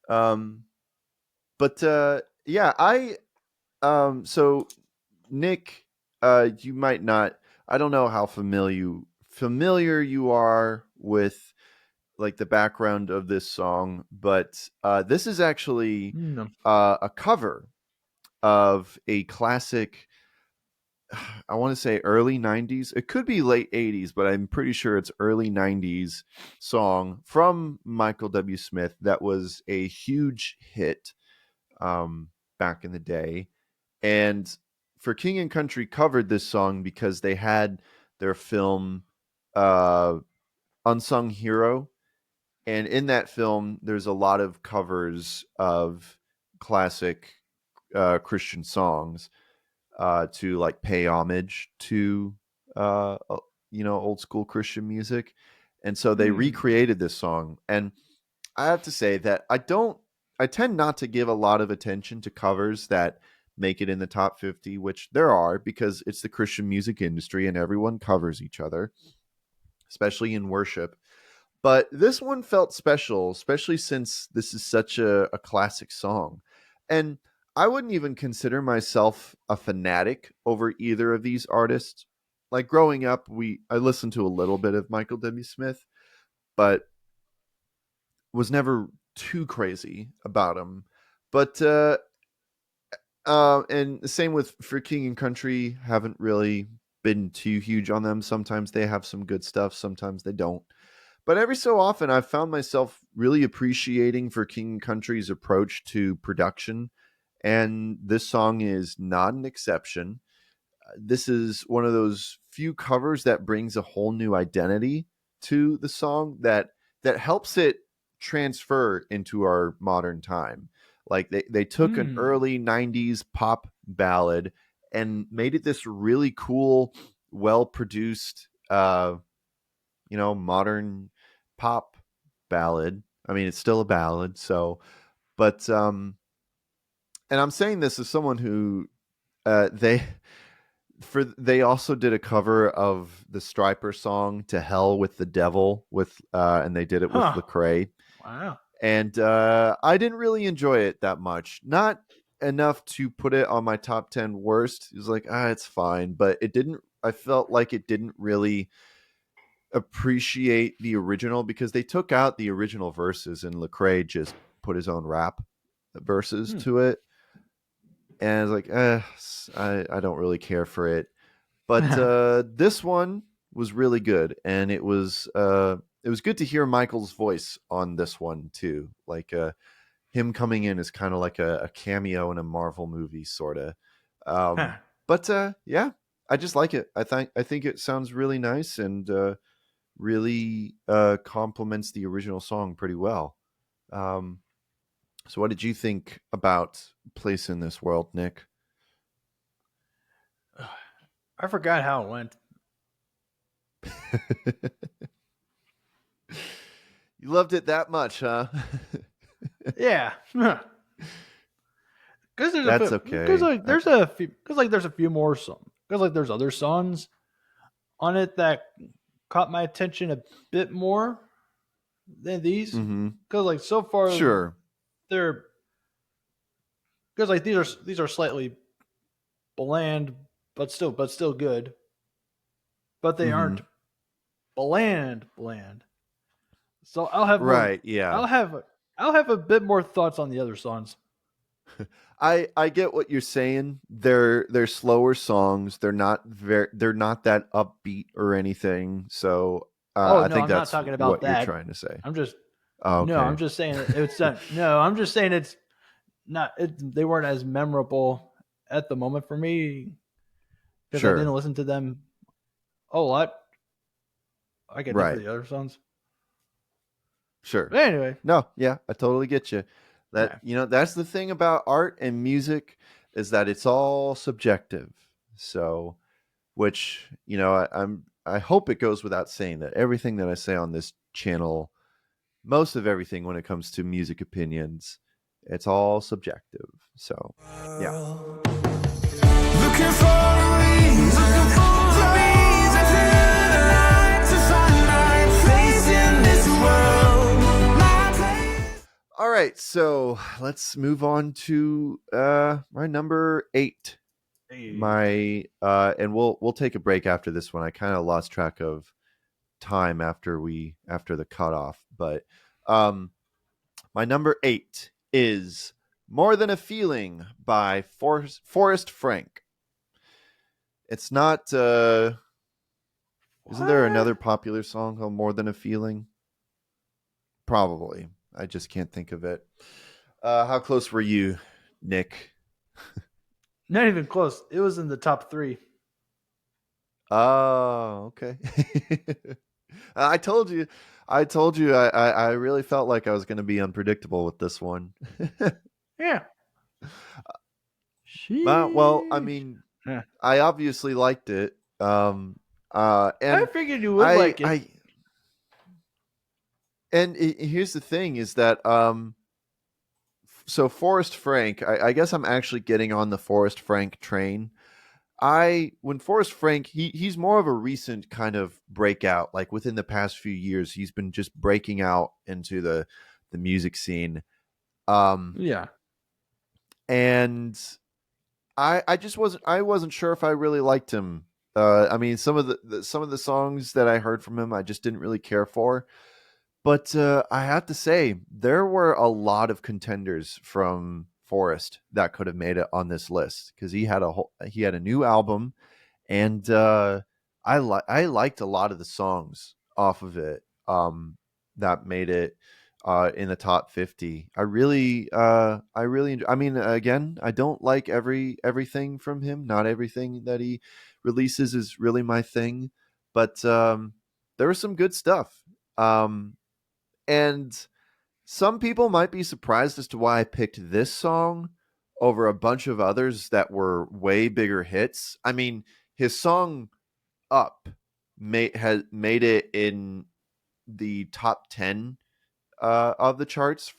A: Um, but yeah, so Nick, you might not. I don't know how familiar you are with like the background of this song, but this is actually
B: No.
A: a cover of a classic. I want to say early 90s. It could be late 80s, but I'm pretty sure it's early 90s song from Michael W. Smith that was a huge hit back in the day. And For King and Country covered this song because they had their film uh, Unsung Hero. And in that film, there's a lot of covers of classic Christian songs to like pay homage to old school Christian music, and so they
B: Hmm.
A: recreated this song. And I have to say that I tend not to give a lot of attention to covers that make it in the top 50, which there are because it's the Christian music industry and everyone covers each other, especially in worship. But this one felt special, especially since this is such a classic song. And I wouldn't even consider myself a fanatic over either of these artists. Like growing up, I listened to a little bit of Michael W. Smith, but was never too crazy about him. But and the same with For King and Country, haven't really been too huge on them. Sometimes they have some good stuff, sometimes they don't. But every so often, I've found myself really appreciating For King and Country's approach to production, and this song is not an exception. This is one of those few covers that brings a whole new identity to the song that helps it transfer into our modern time. Like they took an early 90s pop ballad and made it this really cool, well produced modern pop ballad. I mean, it's still a ballad, so but and I'm saying this as someone who they also did a cover of the Stryper song "To Hell with the Devil" and they did it with Lecrae.
B: Wow.
A: And I didn't really enjoy it that much. Not enough to put it on my top 10 worst. It was like, it's fine, but I felt like it didn't really appreciate the original because they took out the original verses and Lecrae just put his own rap verses to it. And I was like, I don't really care for it. But this one was really good, and it was good to hear Michael's voice on this one too. Like him coming in is kind of like a cameo in a Marvel movie, sort of. But yeah, I just like it. I think it sounds really nice and really complements the original song pretty well. So what did you think about Place in This World, Nick?
B: I forgot how it went.
A: You loved it that much, huh?
B: Yeah. Because
A: That's okay.
B: Because there's a few more songs. Because like there's other songs on it that caught my attention a bit more than these. Because like so far,
A: sure,
B: they're because like these are slightly bland, but still good. But they aren't bland. So I'll have
A: right. Yeah,
B: I'll have a bit more thoughts on the other songs.
A: I get what you're saying. They're slower songs. They're not that upbeat or anything. So I think
B: I'm
A: that's
B: not talking about
A: what
B: that.
A: you're trying to say.
B: I'm just
A: okay.
B: No, I'm just saying it's not. No, I'm just saying it's not. They weren't as memorable at the moment for me because I didn't listen to them a lot. I get it for the other songs.
A: Sure.
B: But anyway.
A: No, yeah, I totally get you. That's the thing about art and music is that it's all subjective. So, which, I hope it goes without saying that everything that I say on this channel, most of everything when it comes to music opinions, it's all subjective. So, yeah.
C: Looking for a reason to find my place in this world.
A: All right, so let's move on to my number 8. And we'll take a break after this one. I kind of lost track of time after the cutoff, but my number 8 is More Than a Feeling by Forrest Frank. It's not isn't there another popular song called More Than a Feeling? Probably. I just can't think of it. How close were you, Nick?
B: Not even close. It was in the top 3.
A: Oh, okay. I told you. I really felt like I was going to be unpredictable with this one.
B: Yeah.
A: Well, I mean, I obviously liked it. And
B: I figured you would like it.
A: Here's the thing: is that so Forrest Frank. I guess I'm actually getting on the Forrest Frank train. When Forrest Frank, he's more of a recent kind of breakout. Like within the past few years, he's been just breaking out into the music scene.
B: Yeah.
A: And I just wasn't sure if I really liked him. I mean, some of the songs that I heard from him, I just didn't really care for. But I have to say, there were a lot of contenders from Forrest that could have made it on this list because he had a new album, and I liked a lot of the songs off of it that made it in the top 50. I really I mean, again, I don't like everything from him. Not everything that he releases is really my thing, but there was some good stuff. And some people might be surprised as to why I picked this song over a bunch of others that were way bigger hits. I mean, his song Up has made it in the top 10 of the charts.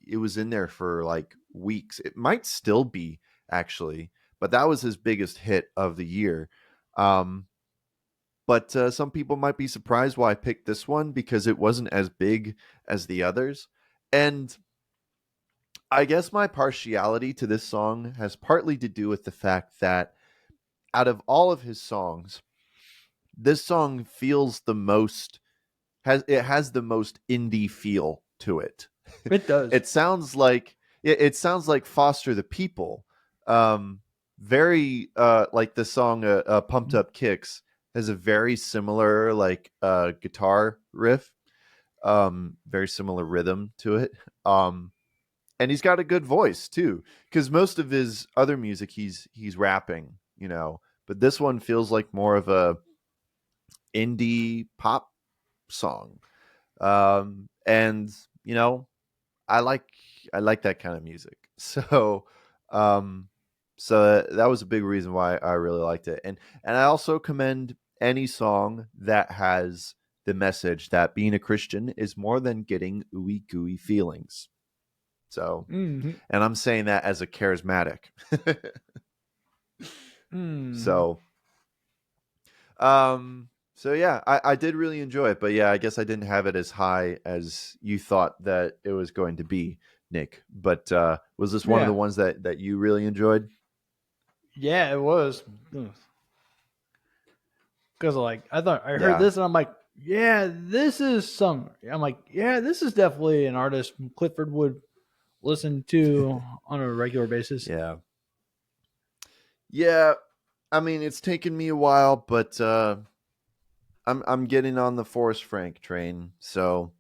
A: It was in there for like weeks. It might still be, actually, but that was his biggest hit of the year. But some people might be surprised why I picked this one because it wasn't as big as the others. And I guess my partiality to this song has partly to do with the fact that out of all of his songs, this song feels the most, has the most indie feel to it.
B: It does.
A: It sounds like Foster the People. Very like the song Pumped Up Kicks has a very similar like guitar riff, very similar rhythm to it. And he's got a good voice too, because most of his other music he's rapping, you know, but this one feels like more of a indie pop song. And you know, I like that kind of music. So that was a big reason why I really liked it. And I also commend any song that has the message that being a Christian is more than getting ooey gooey feelings. So, and I'm saying that as a charismatic. So yeah, I did really enjoy it, but yeah, I guess I didn't have it as high as you thought that it was going to be, Nick. But was this one of the ones that you really enjoyed?
B: Yeah, it was. Because like I thought I heard this and I'm like, yeah, this is some. I'm like, yeah, this is definitely an artist Clifford would listen to on a regular basis.
A: Yeah. I mean, it's taken me a while, but I'm getting on the Forrest Frank train. So,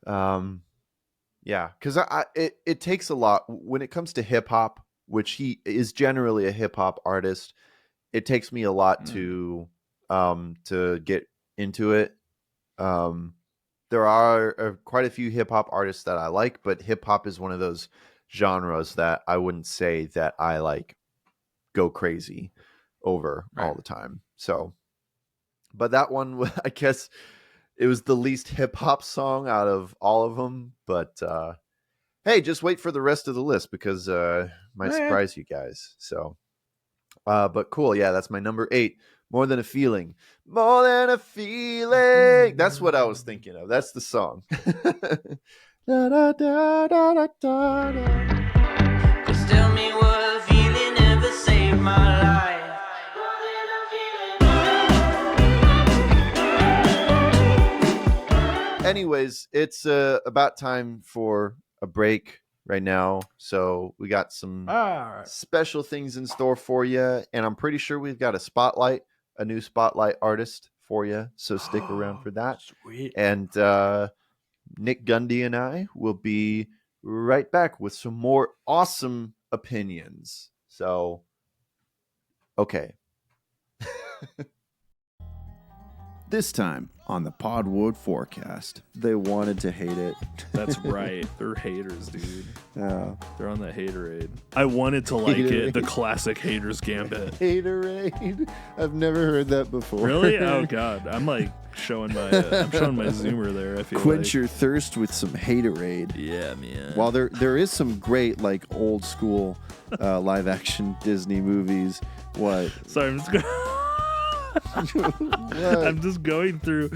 A: yeah, because it takes a lot when it comes to hip hop, which he is generally a hip hop artist. It takes me a lot to get into it. There are quite a few hip hop artists that I like, but hip hop is one of those genres that I wouldn't say that I like go crazy over all the time. So, but that one, I guess it was the least hip hop song out of all of them. But hey, just wait for the rest of the list because might surprise you guys. So, but cool. Yeah, that's my number 8. More Than a Feeling. More Than a Feeling. That's what I was thinking of. That's the song. Da, da, da, da, da, da, da.
C: Just tell me what feeling ever saved my life.
A: Anyways, it's about time for a break right now. So we got some special things in store for you. And I'm pretty sure we've got a new spotlight artist for you. So stick around for that.
B: Sweet.
A: And Nick Gundy and I will be right back with some more awesome opinions. So, okay. This time on the Podwood Forecast. They wanted to hate it.
D: That's right. They're haters, dude.
A: Yeah.
D: They're on the haterade. I wanted to like it. The classic haters gambit.
A: Haterade? I've never heard that before.
D: Really? Oh god. I'm like showing my zoomer there. I feel
A: Quench your thirst with some haterade.
D: Yeah, man.
A: While there is some great like old school live action Disney movies. What?
D: Sorry, I'm just going through.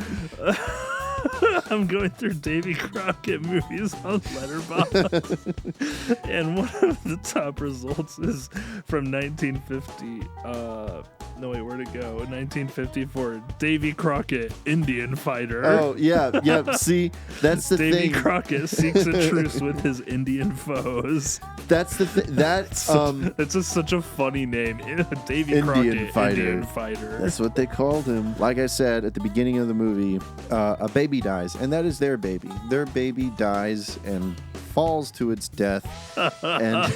D: I'm going through Davy Crockett movies on Letterboxd, and one of the top results is from 1950. No, wait, where'd it go? 1954. Davy Crockett, Indian fighter.
A: Oh, yeah. See, that's the thing.
D: Davy Crockett seeks a truce with his Indian foes.
A: That's the thing.
D: It's just such a funny name. Davy Crockett, Indian fighter.
A: That's what they called him. Like I said at the beginning of the movie, a baby dies, and that is their baby. Their baby dies and falls to its death. And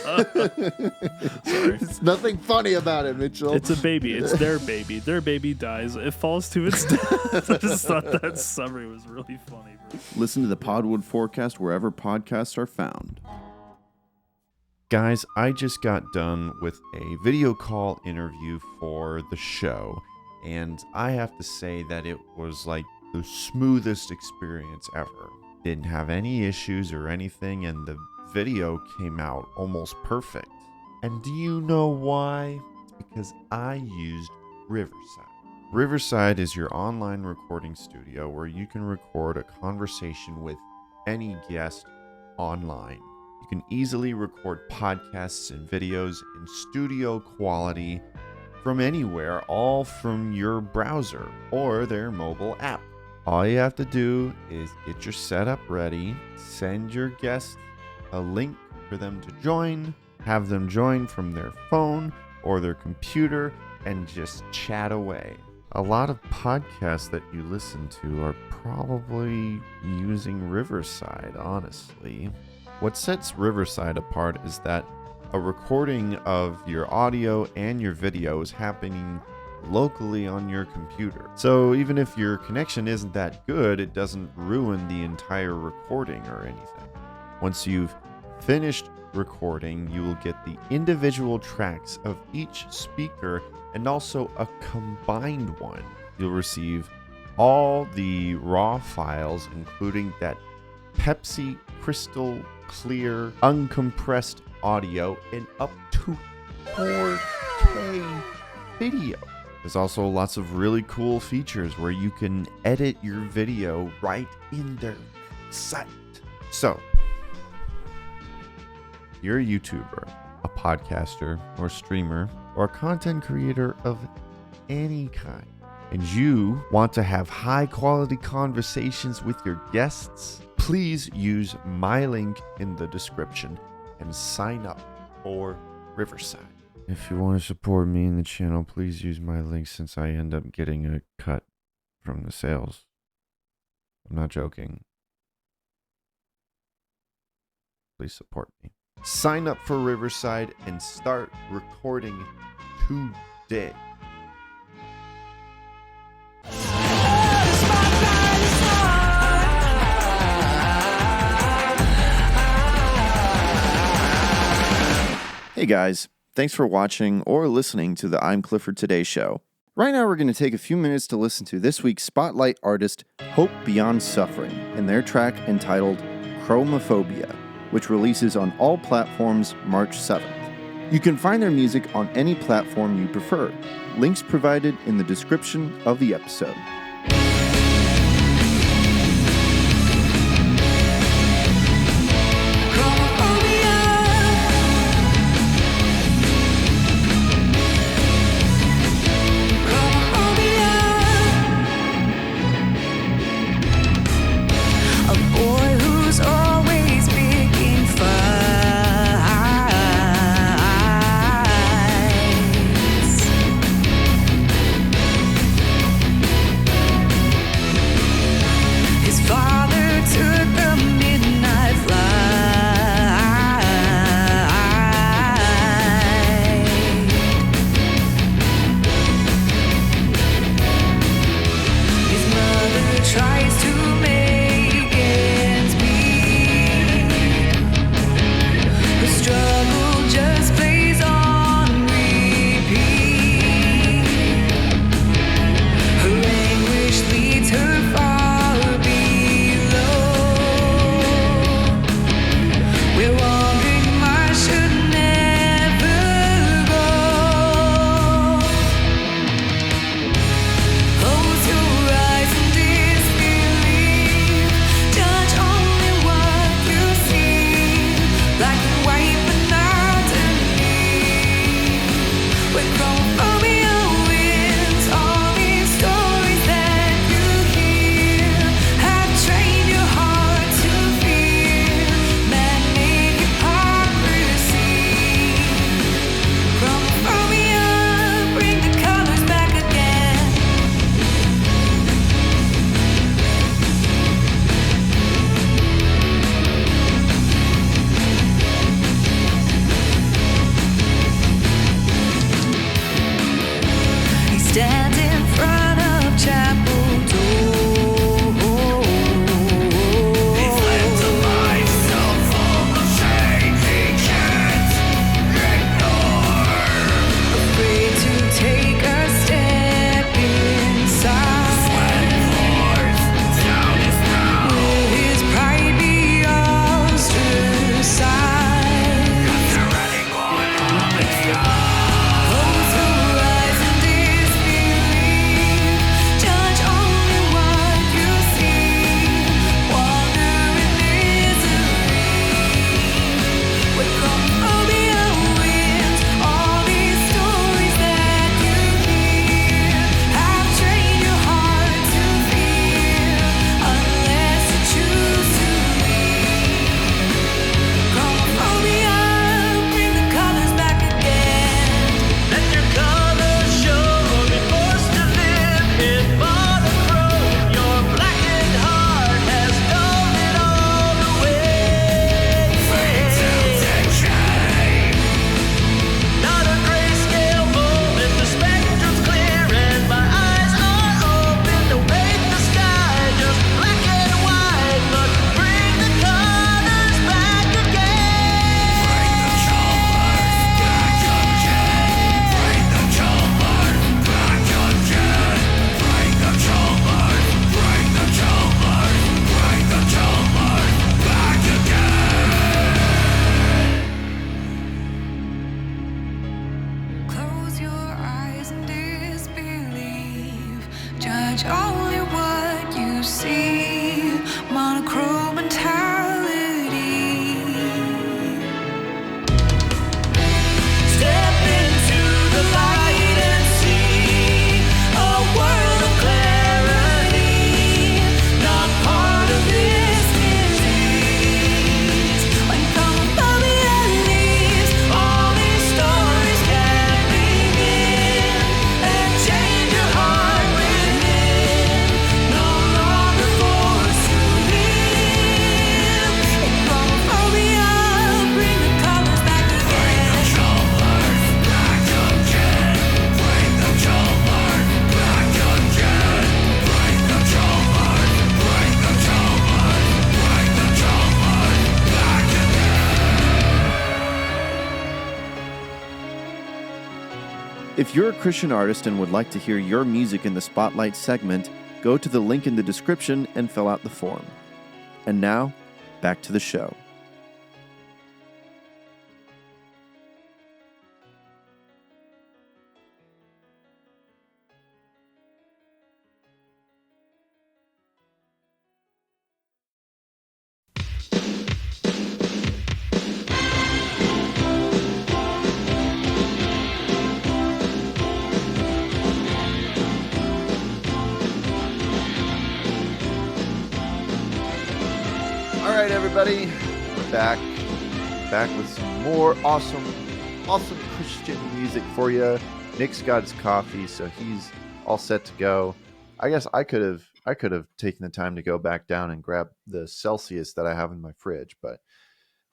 A: it's nothing funny about it, Mitchell.
D: It's a baby. It's their baby. Their baby dies. It falls to its death. I just thought that summary was really funny, bro.
E: Listen to the Podwood Forecast wherever podcasts are found.
A: Guys, I just got done with a video call interview for the show, and I have to say that it was like the smoothest experience ever. Didn't have any issues or anything, and the video came out almost perfect. And do you know why? It's because I used Riverside. Riverside is your online recording studio where you can record a conversation with any guest online. You can easily record podcasts and videos in studio quality from anywhere, all from your browser or their mobile app. All you have to do is get your setup ready, send your guests a link for them to join, have them join from their phone or their computer, and just chat away. A lot of podcasts that you listen to are probably using Riverside, honestly. What sets Riverside apart is that a recording of your audio and your video is happening locally on your computer. So even if your connection isn't that good, it doesn't ruin the entire recording or anything. Once you've finished recording, you will get the individual tracks of each speaker and also a combined one. You'll receive all the raw files, including that Pepsi crystal clear uncompressed audio and up to 4K video. There's also lots of really cool features where you can edit your video right in their site. So, you're a YouTuber, a podcaster, or streamer, or a content creator of any kind, and you want to have high quality conversations with your guests, please use my link in the description and sign up for Riverside. If you want to support me and the channel, please use my link since I end up getting a cut from the sales. I'm not joking. Please support me. Sign up for Riverside and start recording today.
E: Hey guys, thanks for watching or listening to the I'm Clifford Today show. Right now we're going to take a few minutes to listen to this week's spotlight artist, Hope Beyond Suffering, and their track entitled Chromophobia, which releases on all platforms March 7th. You can find their music on any platform you prefer. Links provided in the description of the episode.
F: only what you see, monochrome mentality. Step into the light and see a world of clarity, not part of this disease. When chromophobia leaves, all these stories can begin and change your heart within. No longer forced to live. In chromophobia, bring the colors back again.
E: If you're a Christian artist and would like to hear your music in the Spotlight segment, go to the link in the description and fill out the form. And now, back to the show.
A: All right, everybody, we're back with some more awesome Christian music for you. Nick's got his coffee, so he's all set to go. I guess I could have taken the time to go back down and grab the Celsius that I have in my fridge, but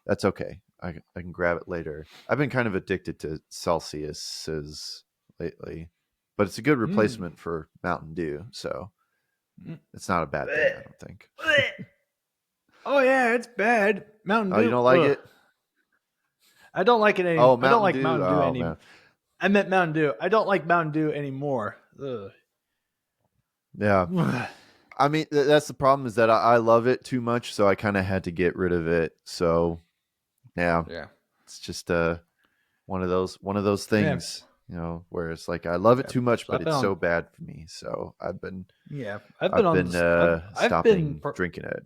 A: that's okay. I can grab it later. I've been kind of addicted to Celsius's lately, but it's a good replacement for Mountain Dew, so it's not a bad thing, I don't think.
B: Oh yeah, it's bad. Mountain Dew.
A: Oh, you don't like it?
B: I don't like it anymore.
A: Oh,
B: I don't like
A: Mountain Dew?
B: Mountain Dew
A: Oh,
B: anymore.
A: man.
B: I meant Mountain Dew. I don't like Mountain Dew anymore. Ugh.
A: Yeah. I mean, that's the problem, is that I love it too much, so I kind of had to get rid of it. So, yeah, it's just one of those things, where it's like I love it too much, but it's so bad for me. So I've been stopping drinking it.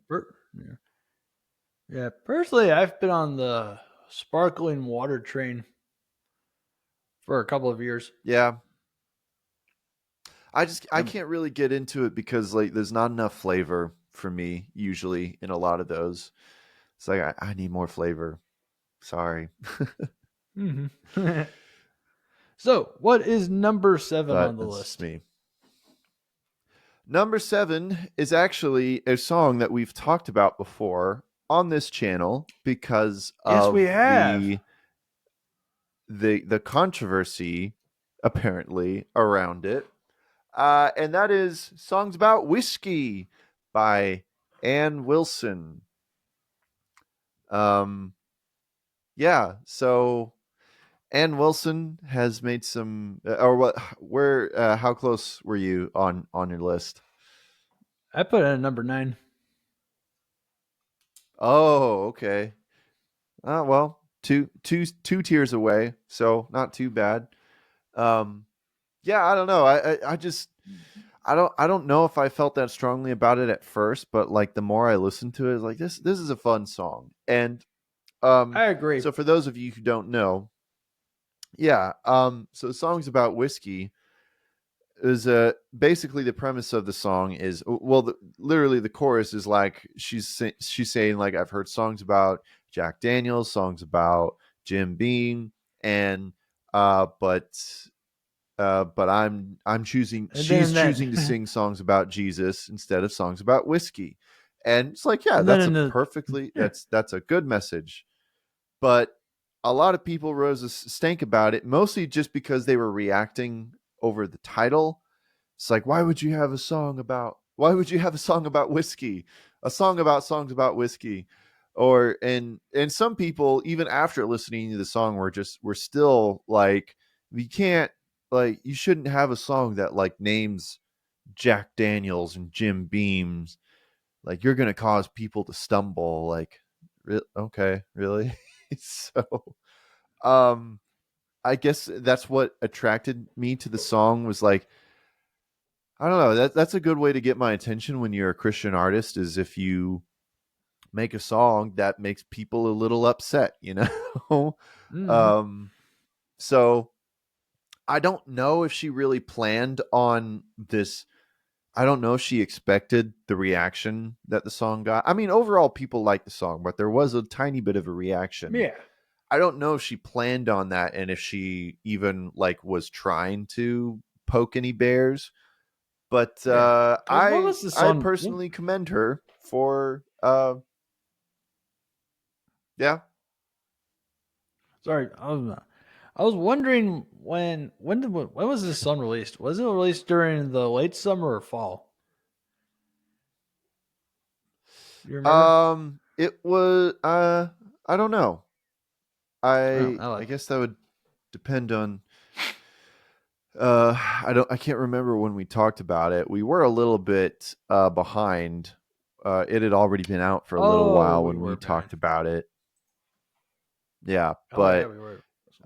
B: Yeah, personally, I've been on the sparkling water train for a couple of years.
A: Yeah. I can't really get into it because like there's not enough flavor for me usually in a lot of those. It's like I need more flavor. Sorry.
B: Mm-hmm. So, what is number 7 on the list?
A: Me. Number 7 is actually a song that we've talked about before on this channel because of the controversy apparently around it. And that is Songs About Whiskey by Ann Wilson. Yeah, so Ann Wilson has made some, how close were you on your list?
B: I put it at number 9.
A: Oh, okay. Well, two tiers away, so not too bad. Yeah, I don't know. I don't know if I felt that strongly about it at first, but like the more I listened to it, it's like this is a fun song. And
B: I agree.
A: So for those of you who don't know, so Songs About Whiskey is basically the premise of the song is, literally the chorus is like she's saying like, I've heard songs about Jack Daniels, songs about Jim Beam, and but she's choosing to sing songs about Jesus instead of songs about whiskey. And it's like, that's a good message. But a lot of people rose a stank about it, mostly just because they were reacting over the title. It's like, why would you have a song about whiskey? A song about songs about whiskey. And some people, even after listening to the song, were still like, we can't, like, you shouldn't have a song that like names Jack Daniels and Jim Beams. Like, you're going to cause people to stumble. Like, okay, really? So, I guess that's what attracted me to the song, was like, I don't know. That's a good way to get my attention when you're a Christian artist, is if you make a song that makes people a little upset, you know?
B: Mhm.
A: um, so I don't know if she really planned on this. I don't know if she expected the reaction that the song got. I mean, overall, people like the song, but there was a tiny bit of a reaction.
B: Yeah.
A: I don't know if she planned on that, and if she even like was trying to poke any bears. But
B: Yeah. 'Cause what
A: I
B: was the
A: I
B: song?
A: personally commend her for yeah.
B: Sorry, I was wondering when was this song released? Was it released during the late summer or fall? You remember?
A: It was I don't know.
B: Oh,
A: I guess that would depend on I can't remember when we talked about it. We were a little bit behind. It had already been out for a little
B: Oh,
A: while
B: we
A: when
B: were
A: we
B: behind.
A: talked about it. Yeah,
B: Oh yeah,
A: but
B: we were.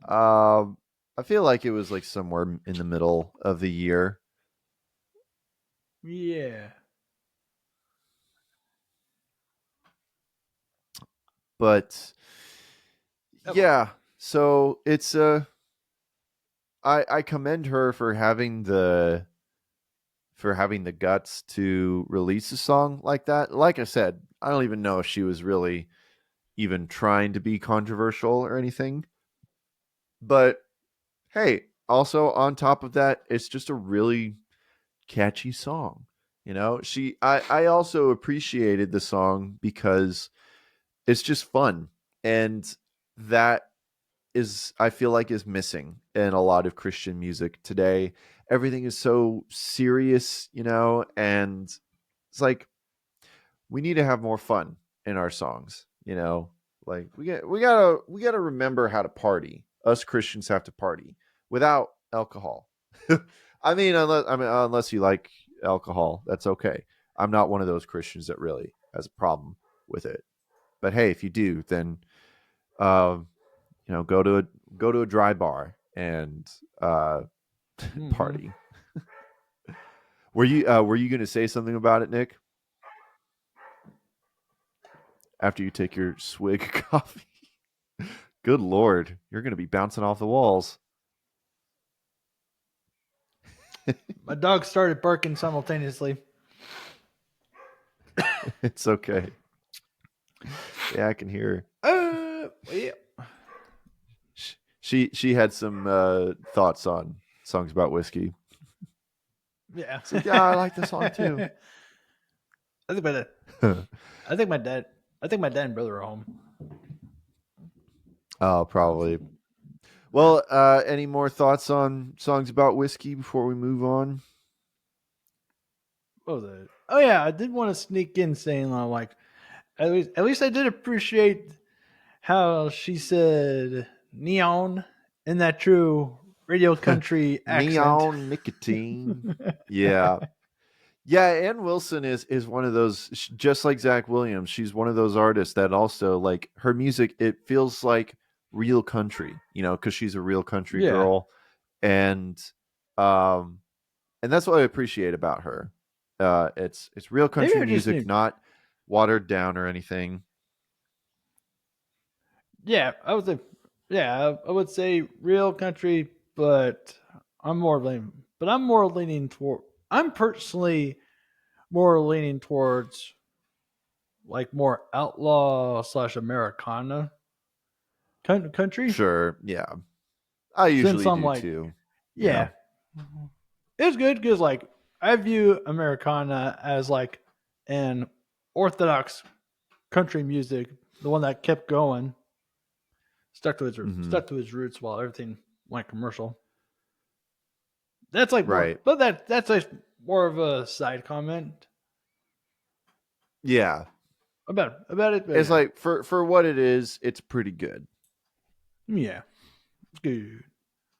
A: I feel like it was like somewhere in the middle of the year.
B: Yeah.
A: But
B: Oh,
A: yeah, so it's I commend her for having the guts to release a song like that. Like I said, I don't even know if she was really even trying to be controversial or anything. But hey, also on top of that, it's just a really catchy song. You know, I also appreciated the song because it's just fun. And that is, I feel like, is missing in a lot of Christian music today. Everything is so serious, you know, and it's like we need to have more fun in our songs, you know. Like we gotta remember how to party. Us Christians have to party without alcohol. Unless you like alcohol, that's okay. I'm not one of those Christians that really has a problem with it. But hey, if you do, then uh, go to a dry bar and
B: mhm.
A: party. Were you going to say something about it, Nick? After you take your swig of coffee? Good lord, you're going to be bouncing off the walls.
B: My dog started barking simultaneously.
A: It's okay. Yeah, I can hear.
B: Yeah.
A: She had some thoughts on songs about whiskey.
B: Yeah.
A: It's like, yeah, I like this song too.
B: I think my dad. I think my dad. I think my dad and brother are home.
A: Oh, probably. Well, any more thoughts on songs about whiskey before we move on?
B: What was it? Oh yeah, I did want to sneak in saying like at least I did appreciate how she said neon in that true radio country accent.
A: Neon nicotine. Yeah. Yeah, Ann Wilson is one of those, just like Zach Williams. She's one of those artists that also, like, her music, it feels like real country, you know, because she's a real country
B: Yeah.
A: girl, and um, and that's what I appreciate about her. It's real
B: Maybe
A: country
B: I just
A: music,
B: need.
A: not watered down or anything.
B: Yeah, I would say. Yeah, I would say real country, but I'm more leaning toward. I'm personally more leaning towards like more outlaw slash Americana country.
A: Sure, yeah, I
B: Since
A: usually
B: I'm
A: do
B: like,
A: too. You
B: yeah,
A: know,
B: it's good because like I view Americana as like an orthodox country music, the one that kept going,
A: hmm
B: stuck to his roots while everything went commercial. That's like more,
A: right?
B: but that's like more of a side comment
A: Yeah,
B: about it. But
A: it's
B: yeah,
A: like for what it is, it's pretty good.
B: yeah, it's good.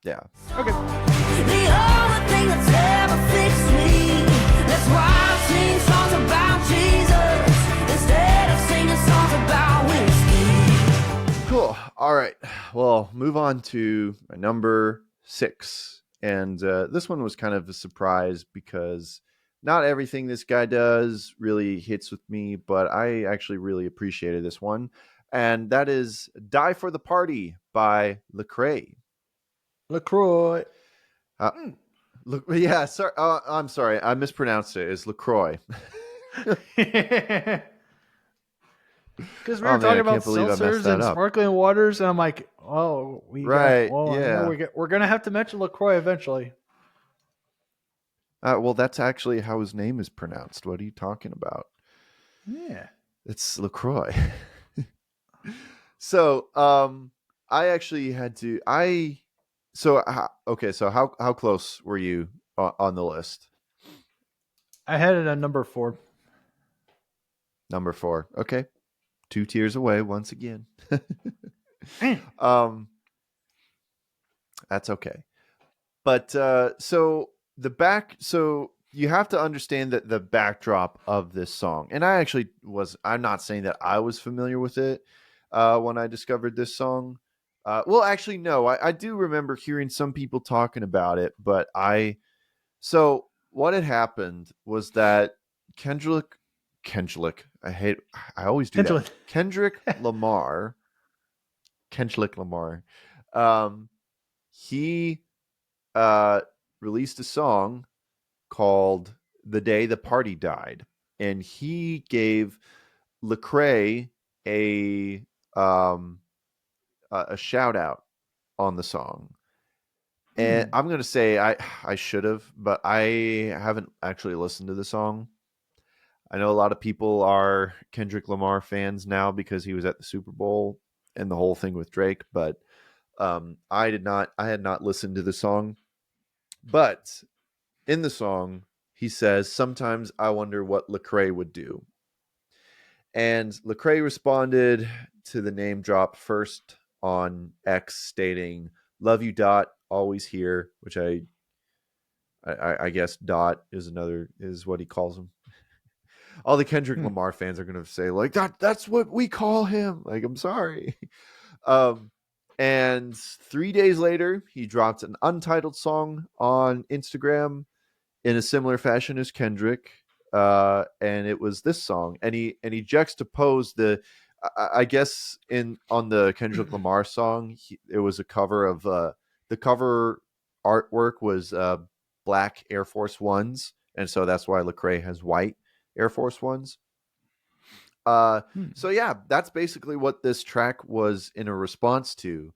A: Yeah.
B: Okay.
F: The only thing that's ever fixed me. That's why I sing songs about Jesus instead of singing songs about whiskey.
A: Cool. All right. Well, move on to my number 6. And this one was kind of a surprise because not everything this guy does really hits with me, but I actually really appreciated this one. And that is Die for the Party by Lecrae.
B: Lecrae.
A: Yeah, sorry. I'm sorry. I mispronounced it. It's Lecrae.
B: Because we
A: Oh,
B: were
A: man,
B: talking
A: I
B: about
A: can't believe I messed
B: seltzers
A: that
B: and
A: up.
B: sparkling waters, and I'm like, oh,
A: Right,
B: I know
A: yeah.
B: we're gonna have to mention Lecrae eventually.
A: Well, that's actually how his name is pronounced. What are you talking about?
B: Yeah.
A: It's Lecrae. So, I actually had to. Okay. So how close were you on the list?
B: I had it at number 4.
A: Number 4. Okay, 2 tiers away once again.
B: Man.
A: That's okay. But so you have to understand that the backdrop of this song, and I'm not saying that I was familiar with it when I discovered this song. Well, actually, no, I do remember hearing some people talking about it, but so what had happened was that Kendrick, I always do that. Kendrick Lamar, um, he released a song called "The Day the Party Died," and he gave Lecrae a a shout out on the song. And I'm gonna say I should have, but I haven't actually listened to the song. I know a lot of people are Kendrick Lamar fans now because he was at the Super Bowl and the whole thing with Drake, but I did not. I had not listened to the song, but in the song he says, "Sometimes I wonder what Lecrae would do." And Lecrae responded to the name drop first on X, stating, "Love you, Dot. Always here," which I guess Dot is what he calls him. All the Kendrick Lamar fans are gonna say like that's what we call him. Like, I'm sorry. And 3 days later, he dropped an untitled song on Instagram in a similar fashion as Kendrick, and it was this song. And he juxtaposed I guess on the Kendrick Lamar song, it was a cover of the cover artwork was black Air Force Ones, and so that's why Lecrae has white Air Force Ones. So yeah, that's basically what this track was in a response to.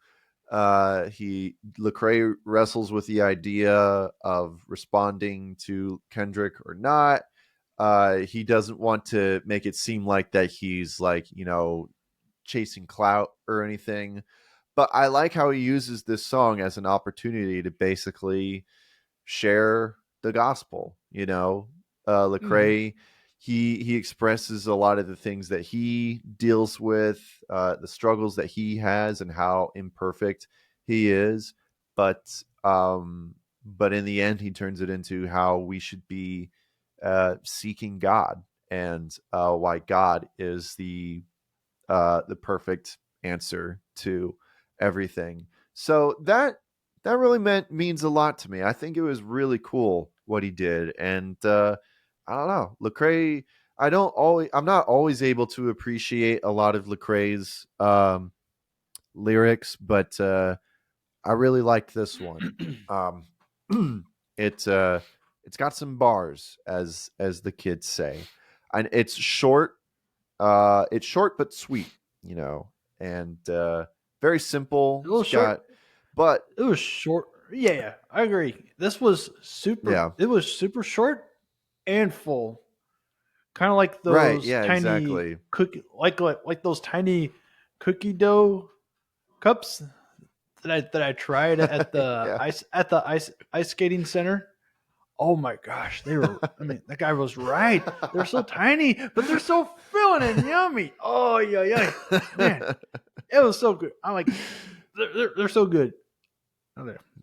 A: Lecrae wrestles with the idea of responding to Kendrick or not. He doesn't want to make it seem like that he's like, chasing clout or anything. But I like how he uses this song as an opportunity to basically share the gospel. Lecrae, he expresses a lot of the things that he deals with, the struggles that he has, and how imperfect he is. But in the end, he turns it into how we should be seeking God, and why God is the perfect answer to everything. So that really means a lot to me. I think it was really cool what he did, and I don't know, Lecrae. I'm not always able to appreciate a lot of Lecrae's lyrics, but I really liked this one. It's got some bars, as the kids say, and it's short. It's short but sweet, and very simple.
B: A little short,
A: but
B: it was short. Yeah, I agree. This was super.
A: Yeah.
B: It was super short and full, kind of like those
A: Right, yeah,
B: tiny
A: exactly.
B: cookie, like those tiny cookie dough cups that I tried at the
A: Yeah.
B: ice skating center. Oh my gosh, they were. I mean, that guy was right. They're so tiny, but they're so filling and yummy. Oh yeah, man, it was so good. I'm like, they're so good.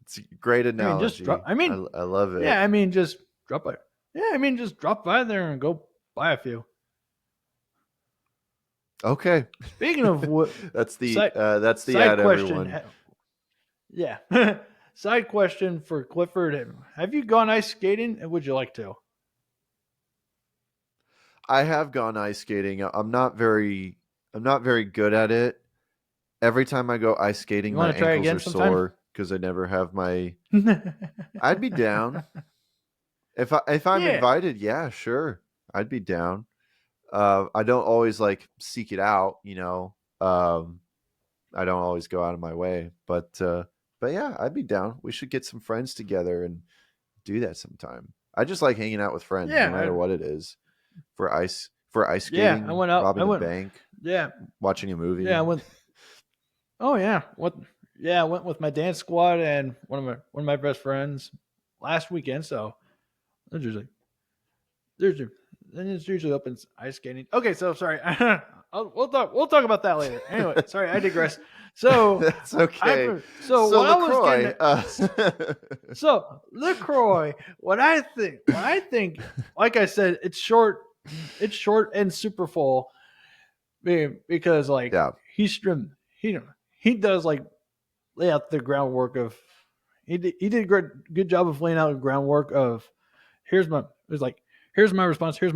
A: It's a great
B: I mean,
A: analogy.
B: just drop. I mean,
A: I love it.
B: yeah. I mean, just drop by. Yeah, I mean, just drop by there and go buy a few.
A: Okay.
B: Speaking of what,
A: that's the
B: side
A: ad,
B: question.
A: everyone.
B: Yeah. side question for Clifford: have you gone ice skating, and would you like to?
A: I have gone ice skating. I'm not very good at it. Every time I go ice skating,
B: You
A: my
B: want to try
A: ankles
B: again
A: are
B: sometime?
A: sore because I never have my. I'd be down if I'm
B: Yeah.
A: invited. Yeah, sure, I'd be down. I don't always like seek it out, you know. I don't always go out of my way, but yeah, I'd be down. We should get some friends together and do that sometime. I just like hanging out with friends,
B: Yeah,
A: no matter what it is. For ice
B: Yeah,
A: skating,
B: I went out.
A: robbing
B: I
A: a
B: went.
A: bank,
B: Yeah,
A: watching a movie.
B: yeah, I went. Oh yeah, what? Yeah, I went with my dance squad and one of my best friends last weekend. So there's and it's usually open ice skating. Okay, so sorry. We'll talk about that later. Anyway, sorry, I digress. So
A: That's okay.
B: so what I was
A: LaCroix,
B: getting so Lecrae, what I think, like I said, it's short and super full, because like
A: yeah,
B: he does like lay out the groundwork of he did a good job of laying out the groundwork of here's my response, here's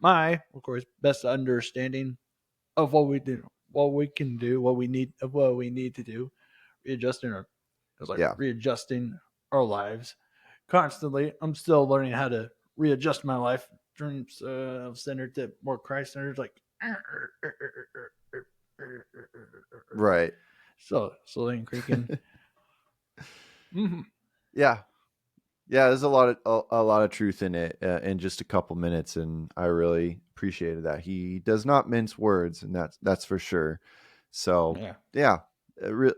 B: my of course best understanding of what we do, what we can do, what we need to do,
A: yeah,
B: readjusting our lives constantly. I'm still learning how to readjust my life dreams centered to more Christ centered, like
A: right.
B: so slowly and creaking. Mm-hmm.
A: Yeah, yeah. There's a lot of truth in it in just a couple minutes, and I really appreciated that. He does not mince words, and that's for sure. So yeah,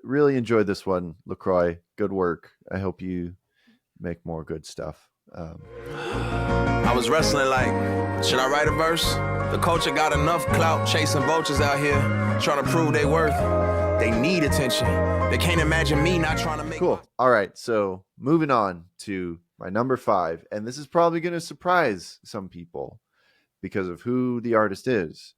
A: really enjoyed this one, Lecrae. Good work. I hope you make more good stuff.
C: I was wrestling like, should I write a verse? The culture got enough clout chasing vultures out here, trying to prove their worth. They need attention. They can't imagine me not trying to make.
A: Cool. All right. So moving on to my number 5, and this is probably going to surprise some people because of who the artist is.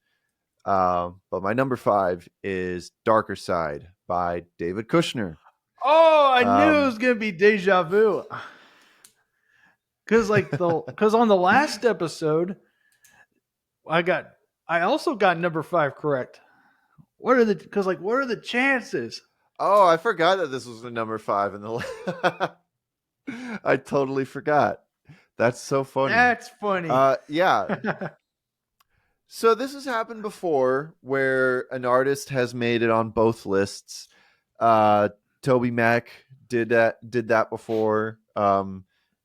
A: But my number 5 is "Darker Side" by David Kushner.
B: Oh, I knew it was gonna be deja vu. Because on the last episode, I also got number 5 correct. What are the chances?
A: Oh, I forgot that this was the number 5 in the. I totally forgot. That's so funny.
B: That's funny.
A: Yeah. So this has happened before, where an artist has made it on both lists. Toby Mac did that before.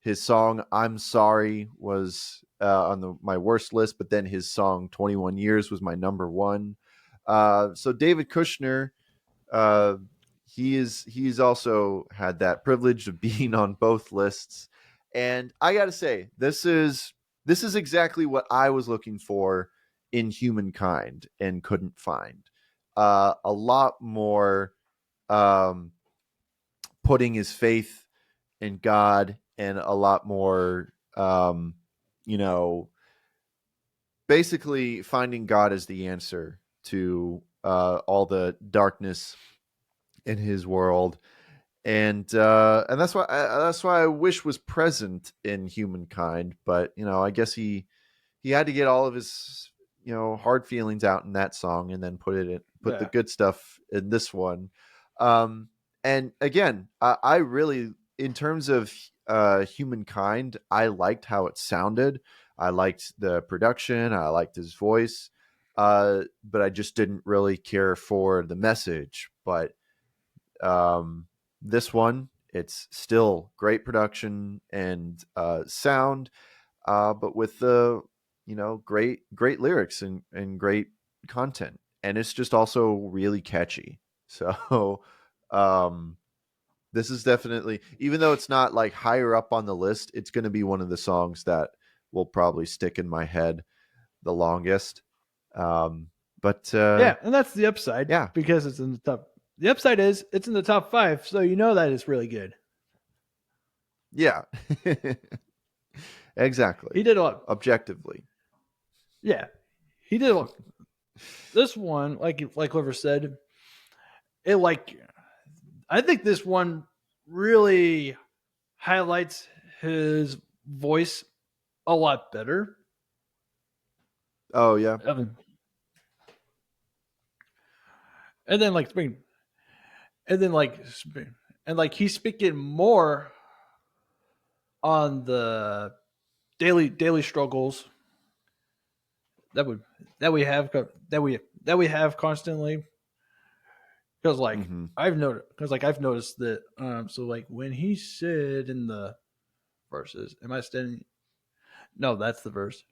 A: His song "I'm Sorry" was on my worst list, but then his song "21 Years" was my number 1. So David Kushner, he's also had that privilege of being on both lists, and I got to say, this is exactly what I was looking for in Humankind and couldn't find. A lot more putting his faith in God, and a lot more, basically finding God as the answer to all the darkness in his world, and that's why I wish was present in Humankind. But I guess he had to get all of his hard feelings out in that song, and then put the good stuff in this one. And again, I really, in terms of Humankind, I liked how it sounded. I liked the production. I liked his voice. But I just didn't really care for the message. But this one, it's still great production and sound, but with the great lyrics and great content, and it's just also really catchy. So this is definitely, even though it's not like higher up on the list, it's going to be one of the songs that will probably stick in my head the longest. But
B: yeah, and that's the upside.
A: Yeah,
B: because it's in the top. The upside is it's in the top 5, so that it's really good.
A: Yeah, exactly.
B: He did a lot
A: objectively.
B: Yeah, he did a lot. This one, like Clifford said, I think this one really highlights his voice a lot better.
A: Oh yeah.
B: And then like spring, and then like spring, and like he's speaking more on the daily struggles that would that we have constantly. Because like
A: Mhm.
B: I've noticed that so like when he said in the verses, am I standing? No, that's the verse.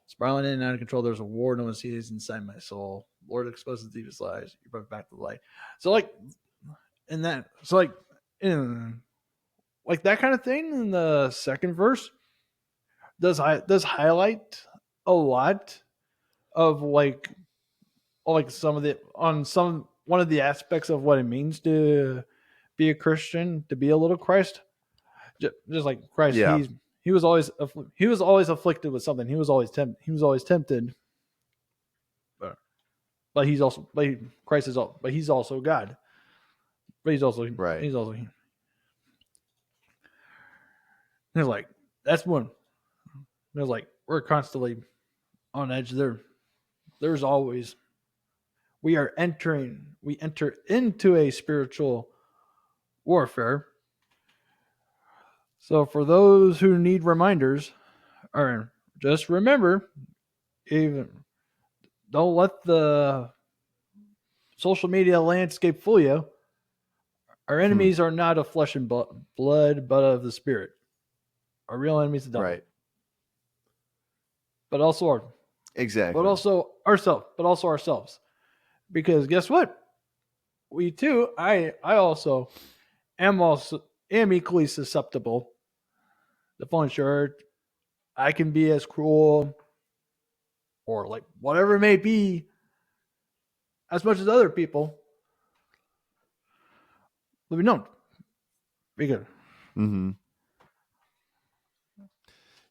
B: Spiraling in and out of control, there's a war no one sees inside my soul. Lord exposes the deepest lies. You brought back the light. So like in that, so like that kind of thing in the second verse does highlight a lot of like some of the on some one of the aspects of what it means to be a Christian, to be a little Christ. Just like Christ,
A: Yeah.
B: he was always afflicted with something. He was always tempted, but he's also Christ is all, but he's also God. But
A: Right.
B: he's also he's like that's one. It's like we're constantly on edge. There's always we enter into a spiritual warfare. So for those who need reminders, or just remember, even don't let the social media landscape fool you. Our enemies are not of flesh and blood, but of the spirit. Our real enemies are the devil,
A: Right.
B: but also
A: Exactly.
B: ourselves. Because guess what? We too. I also am equally susceptible to falling short. I can be as cruel or like whatever it may be as much as other people. Let me know. Because
A: Mm-hmm.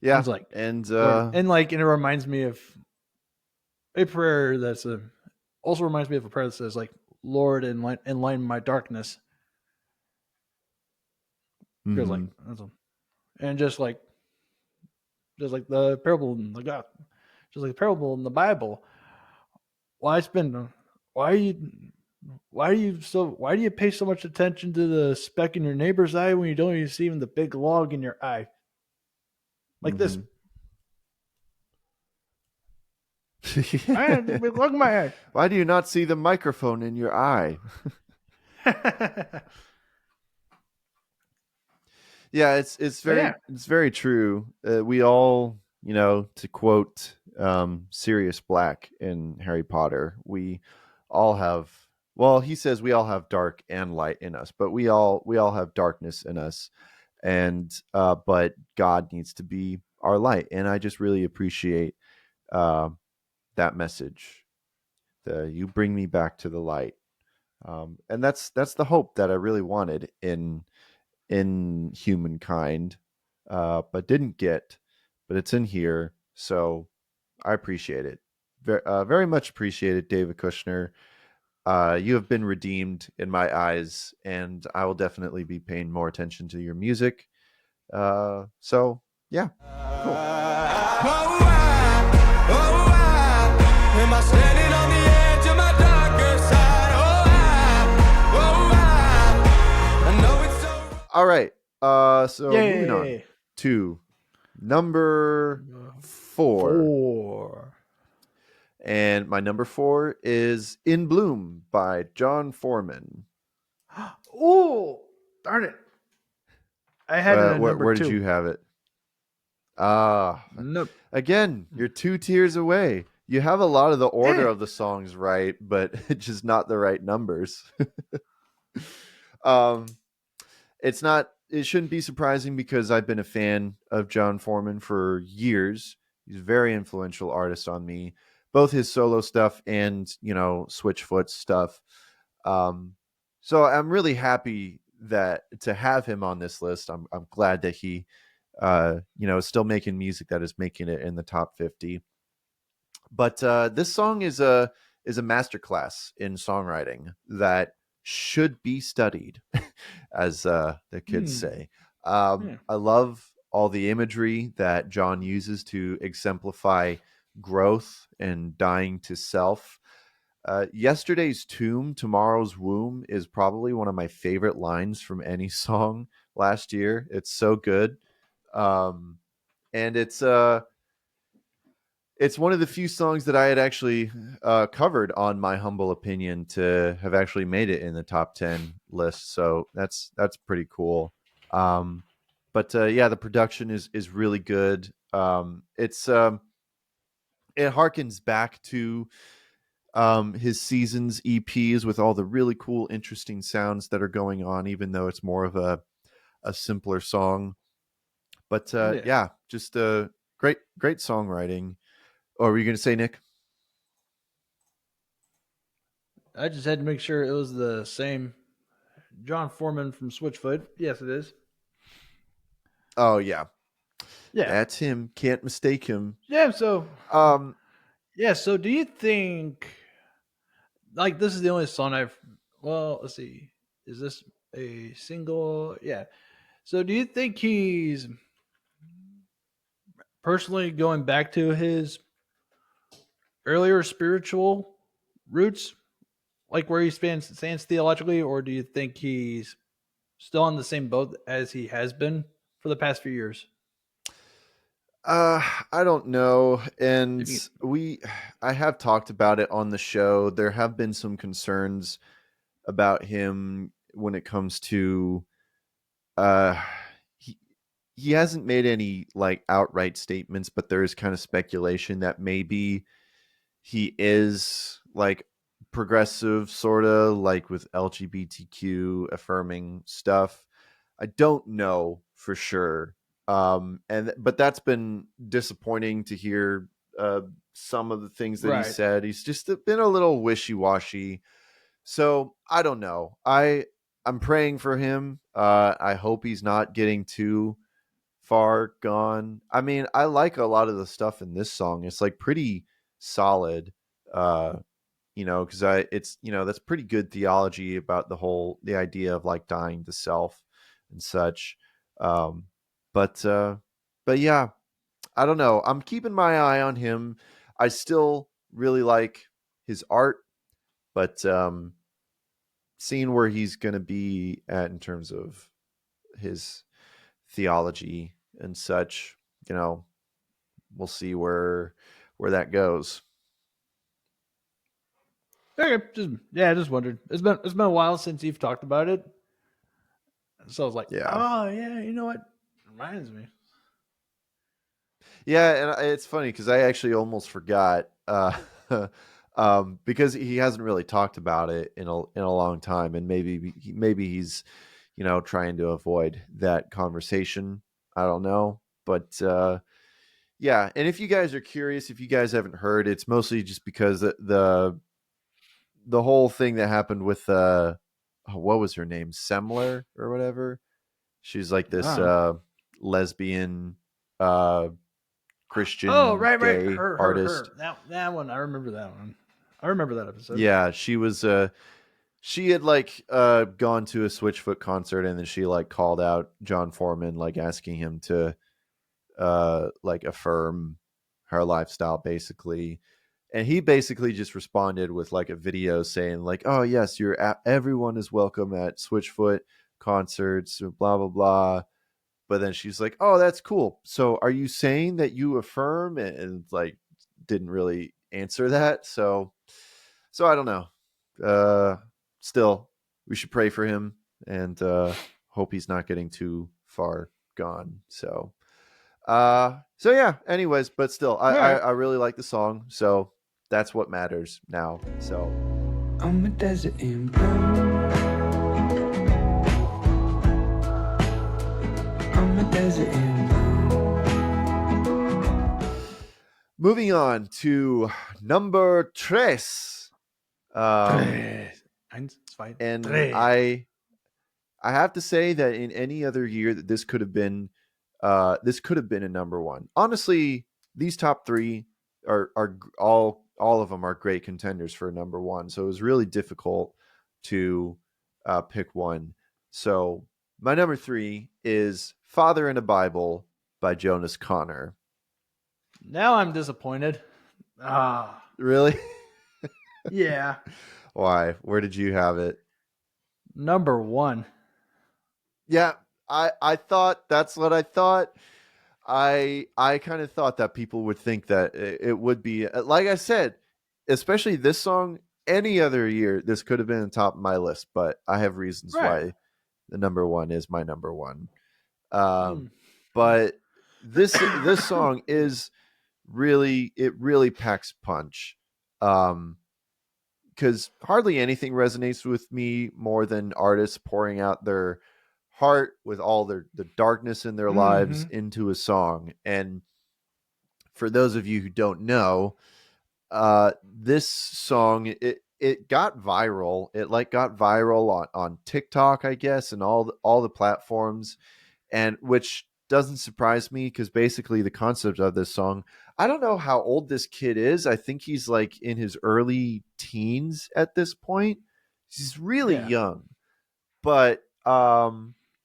A: Yeah.
B: it's like
A: And
B: and it reminds me of a prayer also reminds me of a prayer that says like Lord enlighten my darkness. Because like
A: mhm.
B: and just like the parable in the God, just like the parable in the Bible. Why spend? Why are you? Why do you pay so much attention to the speck in your neighbor's eye when you don't even see even the big log in your eye? Like this. I had the big log in my
A: Why do you not see the microphone in your eye?
B: eye.
A: Yeah, it's very true. We all, to quote Sirius Black in Harry Potter, we all have. Well, he says we all have dark and light in us, but we all have darkness in us, and but God needs to be our light, and I just really appreciate that message. You bring me back to the light, and that's the hope that I really wanted in humankind, but didn't get, but it's in here. So I appreciate it. Very much appreciated, David Kushner. You have been redeemed in my eyes, and I will definitely be paying more attention to your music. So yeah, cool.
F: Am I standing on the edge of my darker side? I know it's so.
A: All right. So moving on to number 4. And my number 4 is In Bloom by Jon Foreman.
B: Oh, darn it. I had it at number 2.
A: Where did you have it?
B: Nope.
A: Again, you're 2 tiers away. You have a lot of the order of the songs right, but just not the right numbers. It shouldn't be surprising because I've been a fan of Jon Foreman for years. He's a very influential artist on me, both his solo stuff and, Switchfoot stuff. So I'm really happy to have him on this list. I'm glad that he, is still making music that is making it in the top 50. But this song is a masterclass in songwriting that should be studied, as the kids say.
B: Yeah.
A: I love all the imagery that Jon uses to exemplify growth and dying to self. Yesterday's tomb, tomorrow's womb is probably one of my favorite lines from any song last year. It's so good. And it's one of the few songs that I had actually covered on My Humble Opinion to have actually made it in the top 10 list. So that's pretty cool. But yeah, the production is really good. It harkens back to his seasons EPs with all the really cool, interesting sounds that are going on, even though it's more of a simpler song. But yeah, just great songwriting. Or were you going to say, Nick?
B: I just had to make sure it was the same Jon Foreman from Switchfoot. Yes, it is.
A: Oh yeah,
B: Yeah.
A: that's him. Can't mistake him.
B: Yeah, so
A: Um,
B: so do you think like this is the only song let's see. Is this a single? Yeah. So do you think he's personally going back to his earlier spiritual roots, like where he stands theologically, or do you think he's still on the same boat as he has been for the past few years?
A: I don't know, and
B: If you-
A: I have talked about it on the show. There have been some concerns about him when it comes to uh he hasn't made any like outright statements, but there is kind of speculation that maybe he is like progressive, sort of like with LGBTQ affirming stuff. I don't know for sure. But that's been disappointing to hear some of the things that he
B: Right.
A: said. He's just been a little wishy-washy. So I don't know. I'm praying for him. I hope he's not getting too far gone. I mean, I like a lot of the stuff in this song. It's like pretty solid. Because that's pretty good theology about the idea of like dying to self and such. Um, but yeah, I don't know. I'm keeping my eye on him. I still really like his art, but seeing where he's going to be at in terms of his theology and such, we'll see where that goes.
B: Okay, I just wondered. It's been a while since you've talked about it, so I was like,
A: Yeah.
B: oh yeah, you know what? Reminds me.
A: Yeah, and it's funny because I actually almost forgot because he hasn't really talked about it in a long time, and maybe he's trying to avoid that conversation. I don't know, but yeah. And if you guys are curious, if you guys haven't heard, it's mostly just because the whole thing that happened with what was her name, Semler or whatever. She's like this lesbian Christian
B: right.
A: gay
B: Her,
A: artist.
B: That one. I remember that one. I remember that episode.
A: Yeah, she was she had like gone to a Switchfoot concert, and then she like called out Jon Foreman, like asking him to like affirm her lifestyle basically. And he basically just responded with like a video saying like, "Oh yes, everyone is welcome at Switchfoot concerts, blah blah blah." But then she's like, "Oh, that's cool. So are you saying that you affirm?" And like didn't really answer that. So I don't know. Still, we should pray for him and hope he's not getting too far gone. So yeah. Anyways, but still, I really like the song. So that's what matters now. So
F: I'm a desert in bloom. I'm a desert in bloom.
A: moving on to number tres. And I have to say that in any other year that this could have been a number one. Honestly, these top three are all of them are great contenders for number one. So it was really difficult to pick one. So my number 3 is Father in a Bible by Jonas Conner.
B: Now I'm disappointed.
A: Really?
B: Yeah.
A: Why? Where did you have it?
B: Number 1.
A: Yeah, I thought that's what I thought. I kind of thought that people would think that it would be like I said, especially this song. Any other year, this could have been on top of my list, but I have reasons
B: Right.
A: why the number 1 is my number 1.
B: Mm.
A: But this song is really packs punch. Because hardly anything resonates with me more than artists pouring out their heart with all the darkness in their lives into a song. And for those of you who don't know, this song it got viral. It got viral on TikTok, I guess, and all the platforms, and which doesn't surprise me because basically the concept of this song, I don't know how old this kid is. I think he's like in his early teens at this point. He's really young, but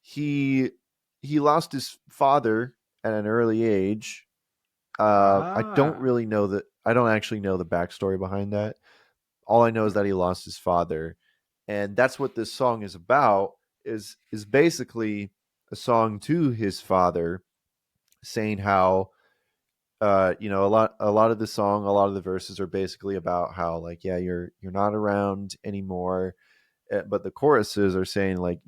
A: he lost his father at an early age. I don't really know that. I don't actually know the backstory behind that. All I know is that he lost his father, and that's what this song is about. Is basically a song to his father, saying how, a lot of the song, a lot of the verses are basically about how, like, yeah, you're not around anymore, but the choruses are saying, like,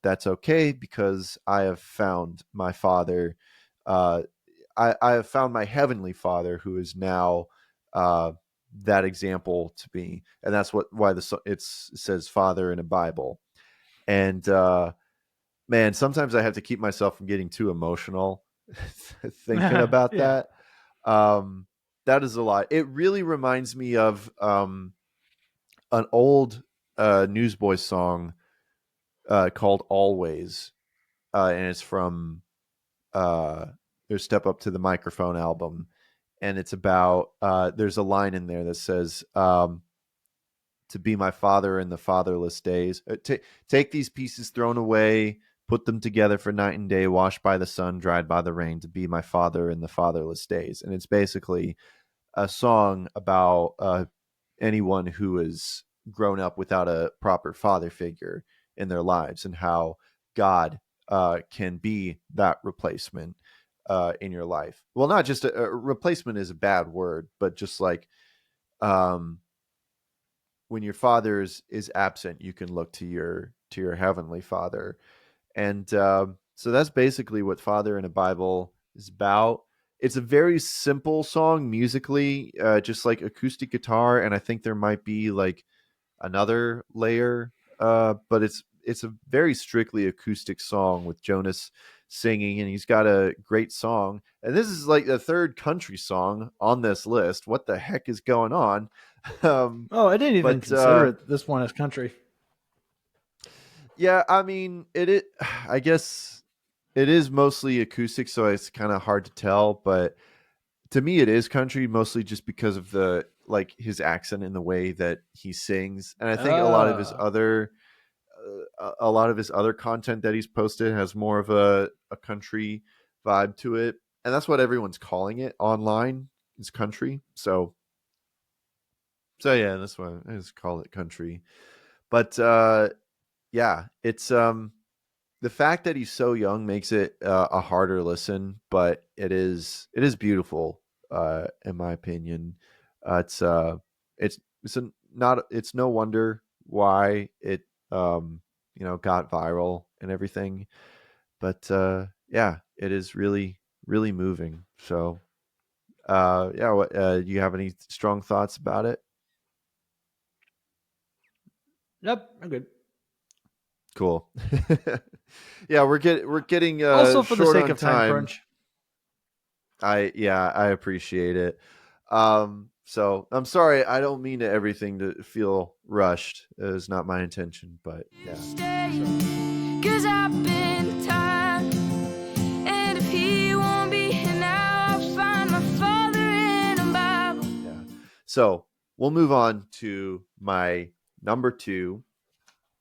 A: that's okay because I have found my father. I have found my heavenly Father, who is now that example to me, and that's why it says Father in a Bible. And man, sometimes I have to keep myself from getting too emotional thinking about that. That is a lot. It really reminds me of an old Newsboys song called "Always," and it's from their Step Up to the Microphone album, and it's about there's a line in there that says to be my father in the fatherless days, take these pieces thrown away, put them together for night and day, washed by the sun, dried by the rain, to be my father in the fatherless days. And it's basically a song about anyone who has grown up without a proper father figure in their lives, and how God can be that replacement in your life. Well, not just a replacement is a bad word, but just like when your father is absent, you can look to your heavenly Father. And so that's basically what Father in a Bible is about. It's a very simple song musically, just like acoustic guitar, and I think there might be like another layer, but it's a very strictly acoustic song with Jonas singing, and he's got a great song. And this is like the third country song on this list. What the heck is going on?
B: I didn't even consider this one as country.
A: Yeah, I mean, I guess it is mostly acoustic, so it's kind of hard to tell. But to me, it is country, mostly just because of his accent and the way that he sings. And I think a lot of his other content that he's posted has more of a country vibe to it, and that's what everyone's calling it online. Is country. So yeah, that's why I just call it country. But yeah, it's the fact that he's so young makes it a harder listen, but it is beautiful in my opinion. It's no wonder why it got viral and everything, but yeah, it is really moving. So yeah, what do you have any strong thoughts about it?
B: Yep, I'm good.
A: Cool. Yeah, we're getting
B: Also, for the
A: short
B: sake
A: on
B: of time crunch.
A: I appreciate it. So I'm sorry, I don't mean everything to feel rushed. It is not my intention, but yeah.
F: Cause I've been tired, and if he won't be here now, I'll find my father in a Bible.
A: Yeah. So we'll move on to my number 2,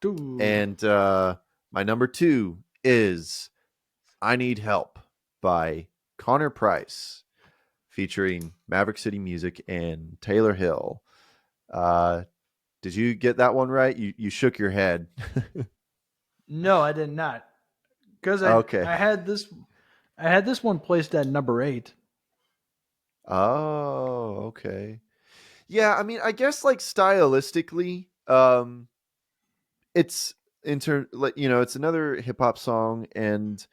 B: Dude.
A: And my number 2 is I Need Help by Connor Price, featuring Maverick City Music and Taylor Hill. Did you get that one right? You shook your head.
B: No, I did not. Because
A: Okay.
B: I had this one placed at number 8.
A: Oh, okay. Yeah, I mean, I guess like stylistically, it's it's another hip hop song, and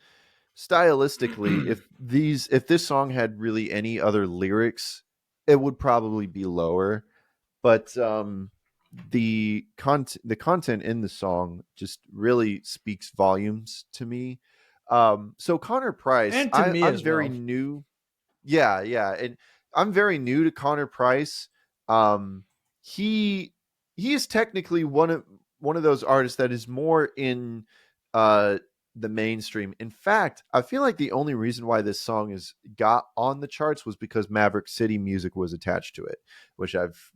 A: stylistically, if this song had really any other lyrics, it would probably be lower. But the content in the song just really speaks volumes to me. So Connor Price,
B: And to me
A: I'm
B: as
A: very
B: well.
A: new. Yeah, and I'm very new to Connor Price. Um, he is technically one of those artists that is more in uh the mainstream. In fact, I feel like the only reason why this song is got on the charts was because Maverick City Music was attached to it, which I've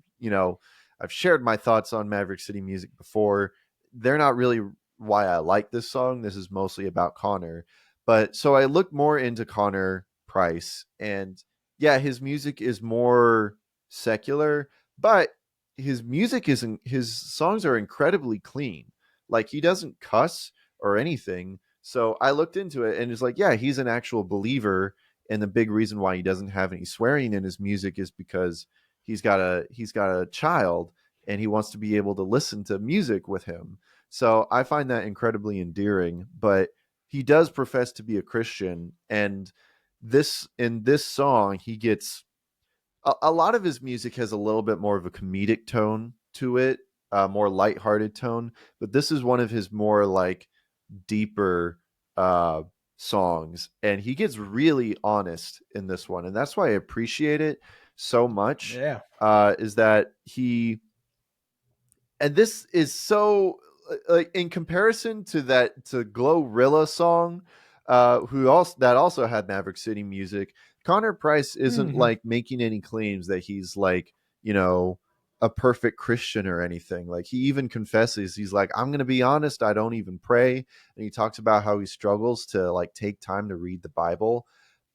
A: shared my thoughts on Maverick City Music before. They're not really why I like this song. This is mostly about Connor. But so I looked more into Connor Price, and yeah, his music is more secular, but his songs are incredibly clean. Like, he doesn't cuss or anything. So I looked into it, and it's like, yeah, he's an actual believer, and the big reason why he doesn't have any swearing in his music is because he's got a child, and he wants to be able to listen to music with him. So I find that incredibly endearing. But he does profess to be a Christian, and this song, he gets a lot of his music has a little bit more of a comedic tone to it, a more lighthearted tone. But this is one of his more like deeper songs, and he gets really honest in this one, and that's why I appreciate it so much.
B: Yeah.
A: Is that he and this is so like, in comparison to Glorilla song, who also had Maverick City Music. Connor Price isn't
B: Mhm.
A: like making any claims that he's like, a perfect Christian or anything. Like, he even confesses, he's like, I'm gonna be honest, I don't even pray. And he talks about how he struggles to like take time to read the Bible,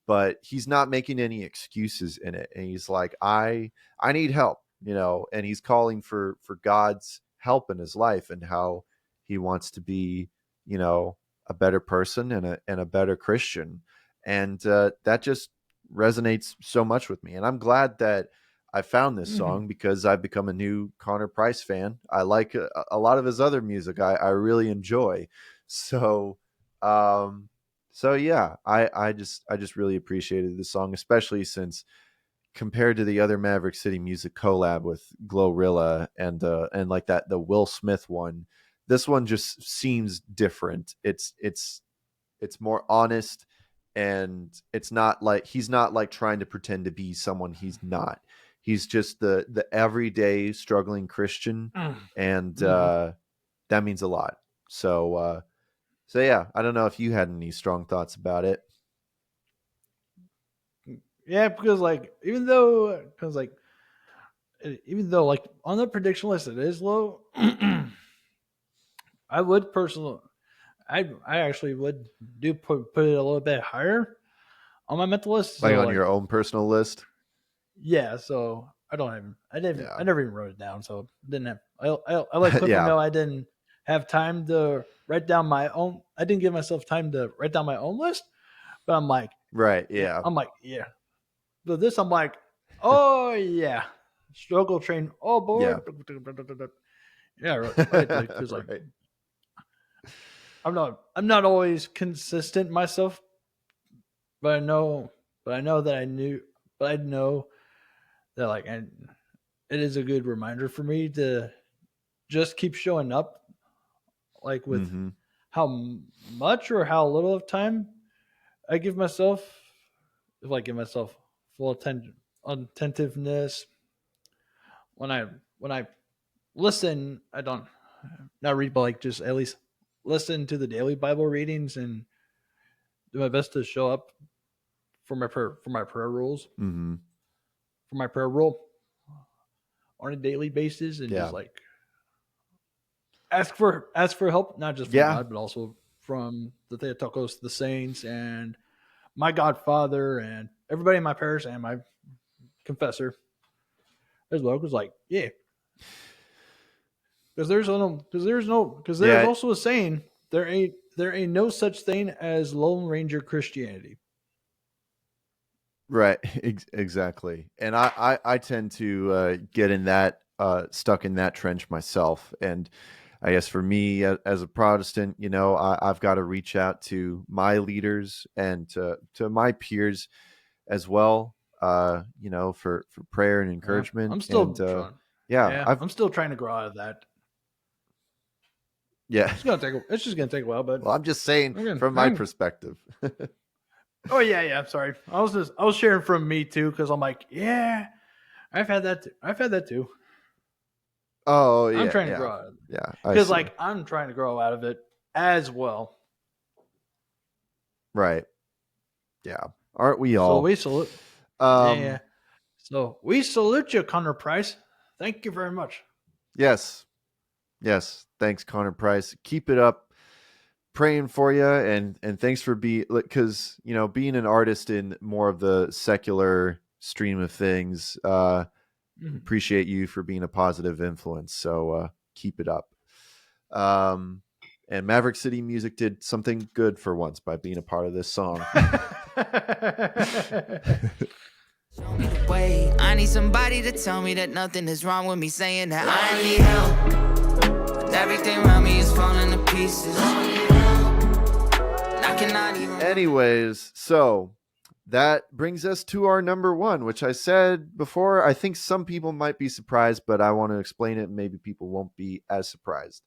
A: but he's not making any excuses in it. And he's like, I need help, and he's calling for God's help in his life, and how he wants to be, a better person and a better Christian. And that just resonates so much with me. And I'm glad that I found this
B: Mhm.
A: song, because I've become a new Connor Price fan. I like a lot of his other music. I really enjoy. So, um, so yeah, I just really appreciated this song, especially since, compared to the other Maverick City Music collab with Glorilla and like that the Will Smith one, this one just seems different. It's more honest, and it's not like he's not like trying to pretend to be someone he's not. He's just the everyday struggling Christian, and
B: Mhm.
A: that means a lot. So yeah, I don't know if you had any strong thoughts about it.
B: Yeah, because like on the prediction list it is low, I would personally, I actually would do put it a little bit higher on my mental list.
A: Like,
B: So
A: on
B: like,
A: your own personal list.
B: yeah, so
A: Yeah.
B: I never even wrote it down. So didn't have I let Clifford
A: Yeah.
B: know I didn't have time to write down my own. I didn't give myself time to write down my own list. But
A: Right. Yeah.
B: yeah. But this I'm like, oh yeah, struggle train. Oh boy,
A: Yeah.
B: yeah, right. Because like
A: Right.
B: I'm not always consistent myself, but I know that I know that it is a good reminder for me to just keep showing up, like with
A: Mm-hmm.
B: how much or how little of time I give myself. If I give myself full attentiveness when I listen, I don't not read, but like just at least listen to the daily Bible readings and do my best to show up for my prayer rules
A: Mm-hmm.
B: for my prayer rule on a daily basis, and just
A: Yeah.
B: like ask for help, not just from
A: Yeah.
B: God, but also from the Theotokos, the saints, and my godfather, and everybody in my parish, and my confessor as well. Because like, yeah, because there's
A: Yeah.
B: also a saying, there ain't no such thing as Lone Ranger Christianity.
A: Right. Exactly. And I tend to get in that stuck in that trench myself. And I guess for me as a Protestant, I've got to reach out to my leaders and to my peers as well. For prayer and encouragement.
B: I'm still
A: And
B: trying.
A: yeah,
B: I'm still trying to grow out of that.
A: yeah.
B: It's just gonna take a while, but
A: Well, I'm just saying
B: I'm
A: from my perspective.
B: oh yeah, I'm sorry. I was sharing from me too, because I'm like, yeah, I've had that too.
A: Oh
B: I'm
A: yeah,
B: trying to
A: yeah,
B: grow out of it.
A: yeah. I
B: Because
A: see.
B: like I'm trying to grow out of it as well.
A: Right. Yeah. Aren't we
B: So
A: all?
B: we salute.
A: Um.
B: So we salute you, Connor Price. Thank you very much.
A: Yes. Yes. Thanks, Connor Price. Keep it up. Praying for you, and thanks for because being an artist in more of the secular stream of things. Appreciate you for being a positive influence. So keep it up. And Maverick City Music did something good for once by being a part of this song.
F: Show me the way. I need somebody to tell me that nothing is wrong with me saying that I need help. But everything around me is falling to pieces. I cannot even.
A: Anyways, so that brings us to our number one, which I said before. I think some people might be surprised, but I want to explain it. Maybe people won't be as surprised.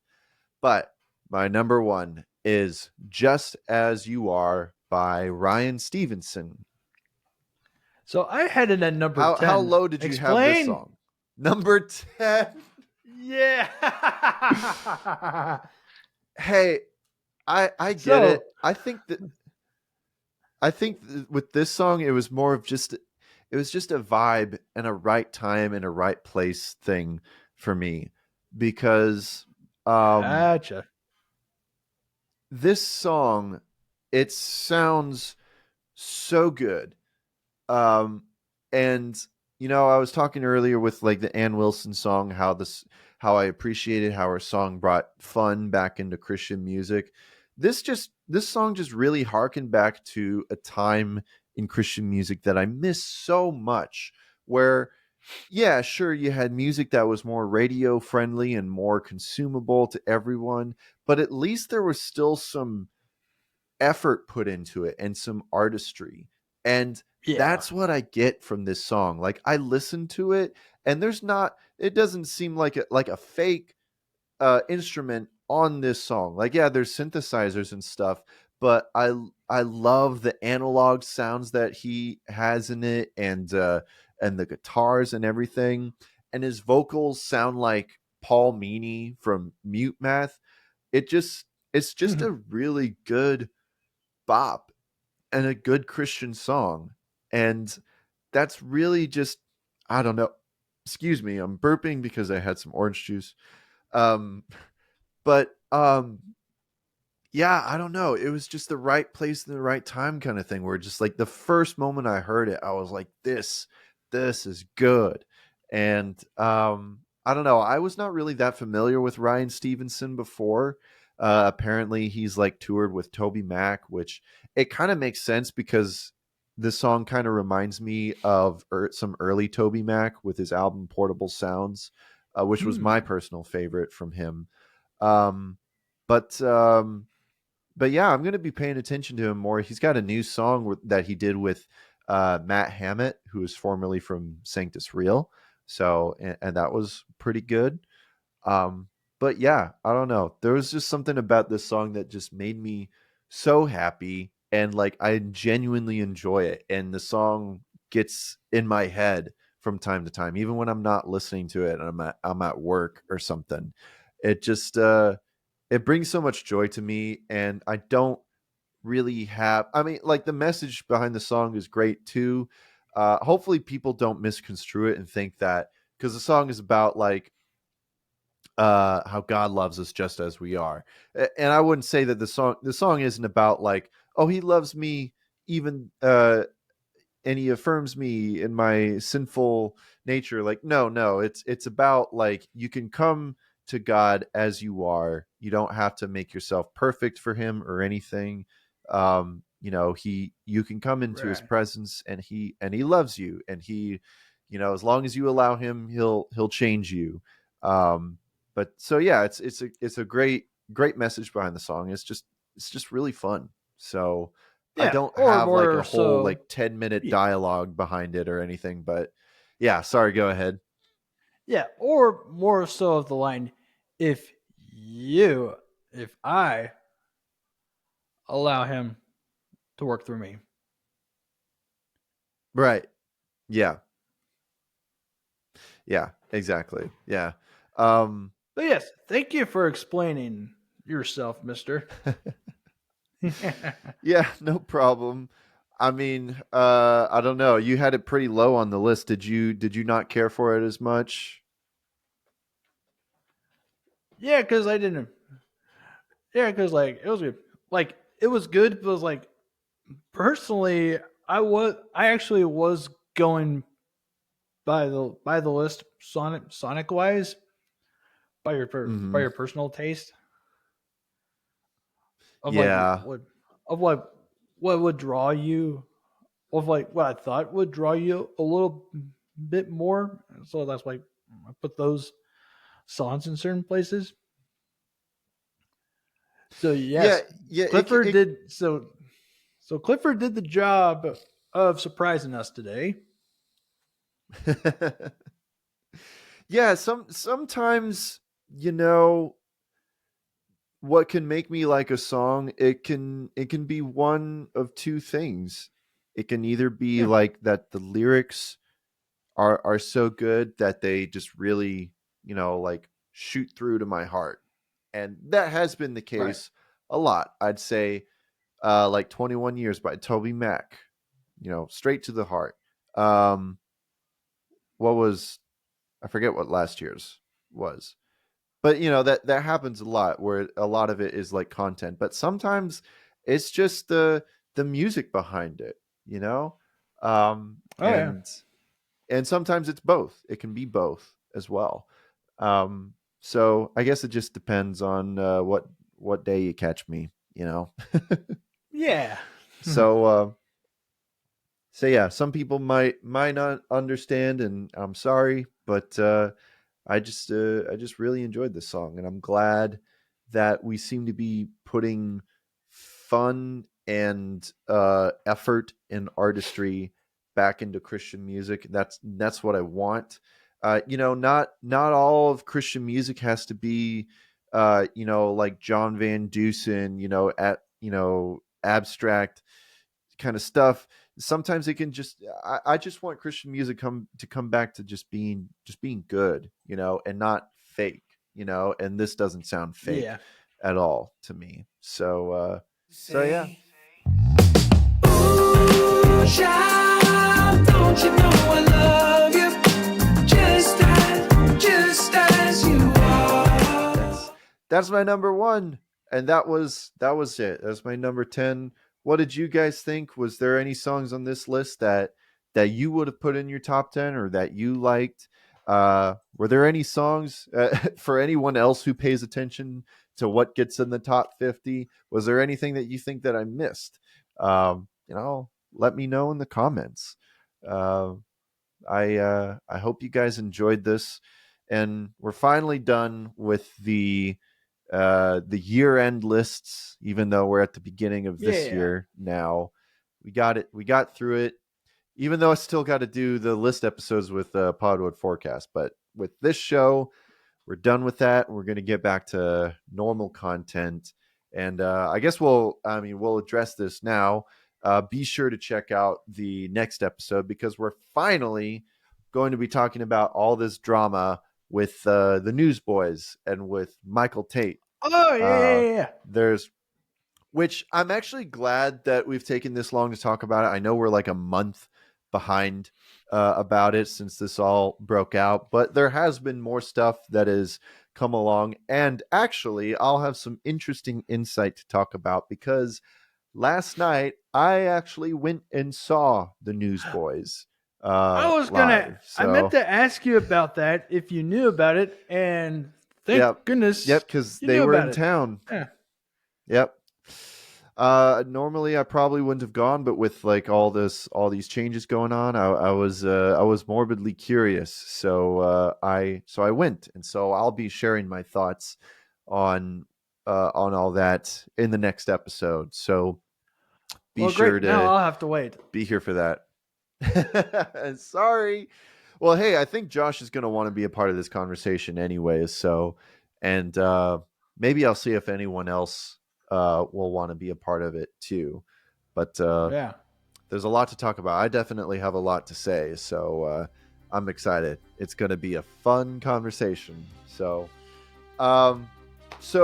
A: But my number one is Just As You Are by Ryan Stevenson.
B: So I had it at number 10.
A: How low did you have this song? Number 10.
B: Yeah.
A: Hey, I get it. I think with this song, it was more of just a vibe and a right time and a right place thing for me, because
B: Gotcha.
A: this song, it sounds so good. And I was talking earlier with like the Ann Wilson song, how I appreciated how her song brought fun back into Christian music. This song just really harkened back to a time in Christian music that I miss so much, where, yeah, sure, you had music that was more radio friendly and more consumable to everyone, but at least there was still some effort put into it and some artistry. And that's what I get from this song. Like, I listen to it, and it doesn't seem like a fake instrument on this song. Like, yeah, there's synthesizers and stuff, but I love the analog sounds that he has in it, and the guitars and everything. And his vocals sound like Paul Meany from Mute Math. It's just a really good bop and a good Christian song. And that's really just, I don't know. Excuse me, I'm burping because I had some orange juice. But yeah, I don't know. It was just the right place and the right time kind of thing, where just like the first moment I heard it, I was like, this is good. And I don't know. I was not really that familiar with Ryan Stevenson before. Apparently he's like toured with Toby Mac, which it kind of makes sense because this song kind of reminds me of some early Toby Mac with his album Portable Sounds, which was my personal favorite from him. But yeah, I'm going to be paying attention to him more. He's got a new song that he did with Matt Hammett, who is formerly from Sanctus Real. So, and that was pretty good. But yeah, I don't know. There was just something about this song that just made me so happy, and like I genuinely enjoy it. And the song gets in my head from time to time, even when I'm not listening to it and I'm at work or something. It just it brings so much joy to me, and I don't really have. I mean, like, the message behind the song is great too. Hopefully, people don't misconstrue it and think that because the song is about like how God loves us just as we are. And I wouldn't say that the song isn't about like, oh, he loves me even and he affirms me in my sinful nature. Like, no, it's about like you can come to God as you are. You don't have to make yourself perfect for him or anything. You can come into his
B: Right.
A: presence, and he loves you, and he, as long as you allow him, he'll change you. But so yeah, it's a great message behind the song. It's just really fun. So I
B: Yeah.
A: don't
B: Or
A: have like a
B: more
A: whole
B: so.
A: like 10-minute
B: Yeah.
A: dialogue behind it or anything, but yeah, sorry, go ahead.
B: Yeah. Or more so of the line, if if I allow him to work through me.
A: Right. Yeah. Yeah, exactly. Yeah. Um
B: But yes, thank you for explaining yourself, mister.
A: yeah, no problem. I mean, I don't know. You had it pretty low on the list. Did you not care for it as much?
B: Yeah, because I didn't. Yeah, because like it was good. Like it was good, but it was like personally, I actually was going by the list Sonic wise by
A: Mhm.
B: your personal taste of like
A: Yeah.
B: what would draw you of like what I thought would draw you a little bit more. So that's why I put those songs in certain places. So
A: Yeah,
B: yes,
A: yeah,
B: Clifford did so Clifford did the job of surprising us today.
A: yeah, sometimes, you know, what can make me like a song, it can be one of two things. It can either be
B: Yeah,
A: like that the lyrics are so good that they just really, like shoot through to my heart. And that has been the
B: right.
A: case a lot. I'd say like 21 Years by Toby Mac, straight to the heart. Um what was I forget what last year's was. But that happens a lot where a lot of it is like content, but sometimes it's just the music behind it, you know um
B: Oh yeah.
A: and and sometimes it's both. It can be both as well. So I guess it just depends on what day you catch me.
B: Yeah.
A: so so yeah, some people might not understand, and I'm sorry, but I just really enjoyed this song, and I'm glad that we seem to be putting fun and effort and artistry back into Christian music. That's what I want. Not all of Christian music has to be like John Van Dusen, abstract kind of stuff. Sometimes it can just I just want Christian music come back to just being good, and not fake, and this doesn't sound fake
B: Yeah.
A: at all to me. So yeah.
F: Ooh, child, don't you know I love you just as you are.
A: That's my number one, and that was it. That's my number 10. What did you guys think? Was there any songs on this list that you would have put in your top 10 or that you liked? Were there any songs for anyone else who pays attention to what gets in the top 50? Was there anything that you think that I missed? Let me know in the comments. uh, I hope you guys enjoyed this, and we're finally done with the year end lists. Even though we're at the beginning of this
B: Yeah.
A: year now, we got it. We got through it. Even though I still got to do the list episodes with Podwood Forecast, but with this show, we're done with that. We're going to get back to normal content, and I guess we'll address this now. Be sure to check out the next episode because we're finally going to be talking about all this drama with the Newsboys and with Michael Tate.
B: Oh yeah, yeah,
A: Uh,
B: yeah, yeah.
A: there's which I'm actually glad that we've taken this long to talk about it. I know we're like a month behind about it since this all broke out, but there has been more stuff that has come along. And actually, I'll have some interesting insight to talk about because last night I actually went and saw the Newsboys.
B: I meant to ask you about that if you knew about it, and thank goodness.
A: Yep, because they were in town.
B: Yeah.
A: Yep. Normally I probably wouldn't have gone, but with like all these changes going on, I was morbidly curious. So I went, and so I'll be sharing my thoughts on all that in the next episode. So be sure to.
B: Now I'll have to wait.
A: Be here for that. Sorry. Well, hey, I think Josh is going to want to be a part of this conversation anyways. So, and maybe I'll see if anyone else will want to be a part of it too. But there's a lot to talk about. I definitely have a lot to say. So I'm excited. It's going to be a fun conversation. So,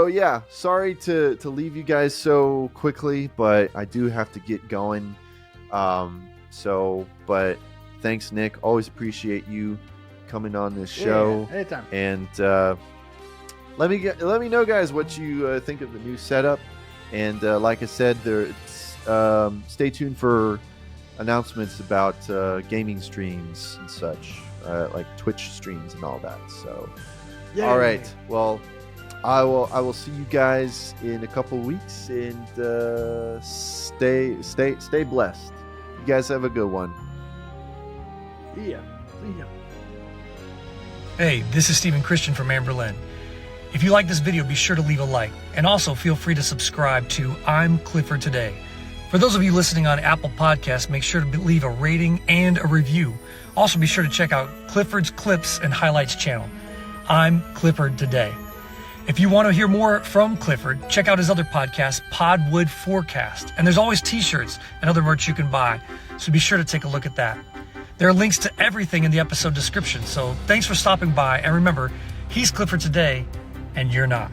A: yeah, sorry to leave you guys so quickly, but I do have to get going. But thanks, Nick. Always appreciate you coming on this show.
B: Yeah, anytime.
A: And let me know, guys, what you think of the new setup. And like I said, stay tuned for announcements about gaming streams and such, like Twitch streams and all that. So, all right. Well, I will see you guys in a couple weeks, and stay blessed. You guys have a good one.
B: Yeah.
G: Hey, this is Stephen Christian from Amberlin. If you like this video, be sure to leave a like, and also feel free to subscribe to I'm Clifford Today. For those of you listening on Apple Podcasts, make sure to leave a rating and a review. Also, be sure to check out Clifford's Clips and Highlights channel. I'm Clifford Today. If you want to hear more from Clifford, check out his other podcast, Podwood Forecast. And there's always t-shirts and other merch you can buy, so be sure to take a look at that. There are links to everything in the episode description, so thanks for stopping by. And remember, he's Clifford Today, and you're not.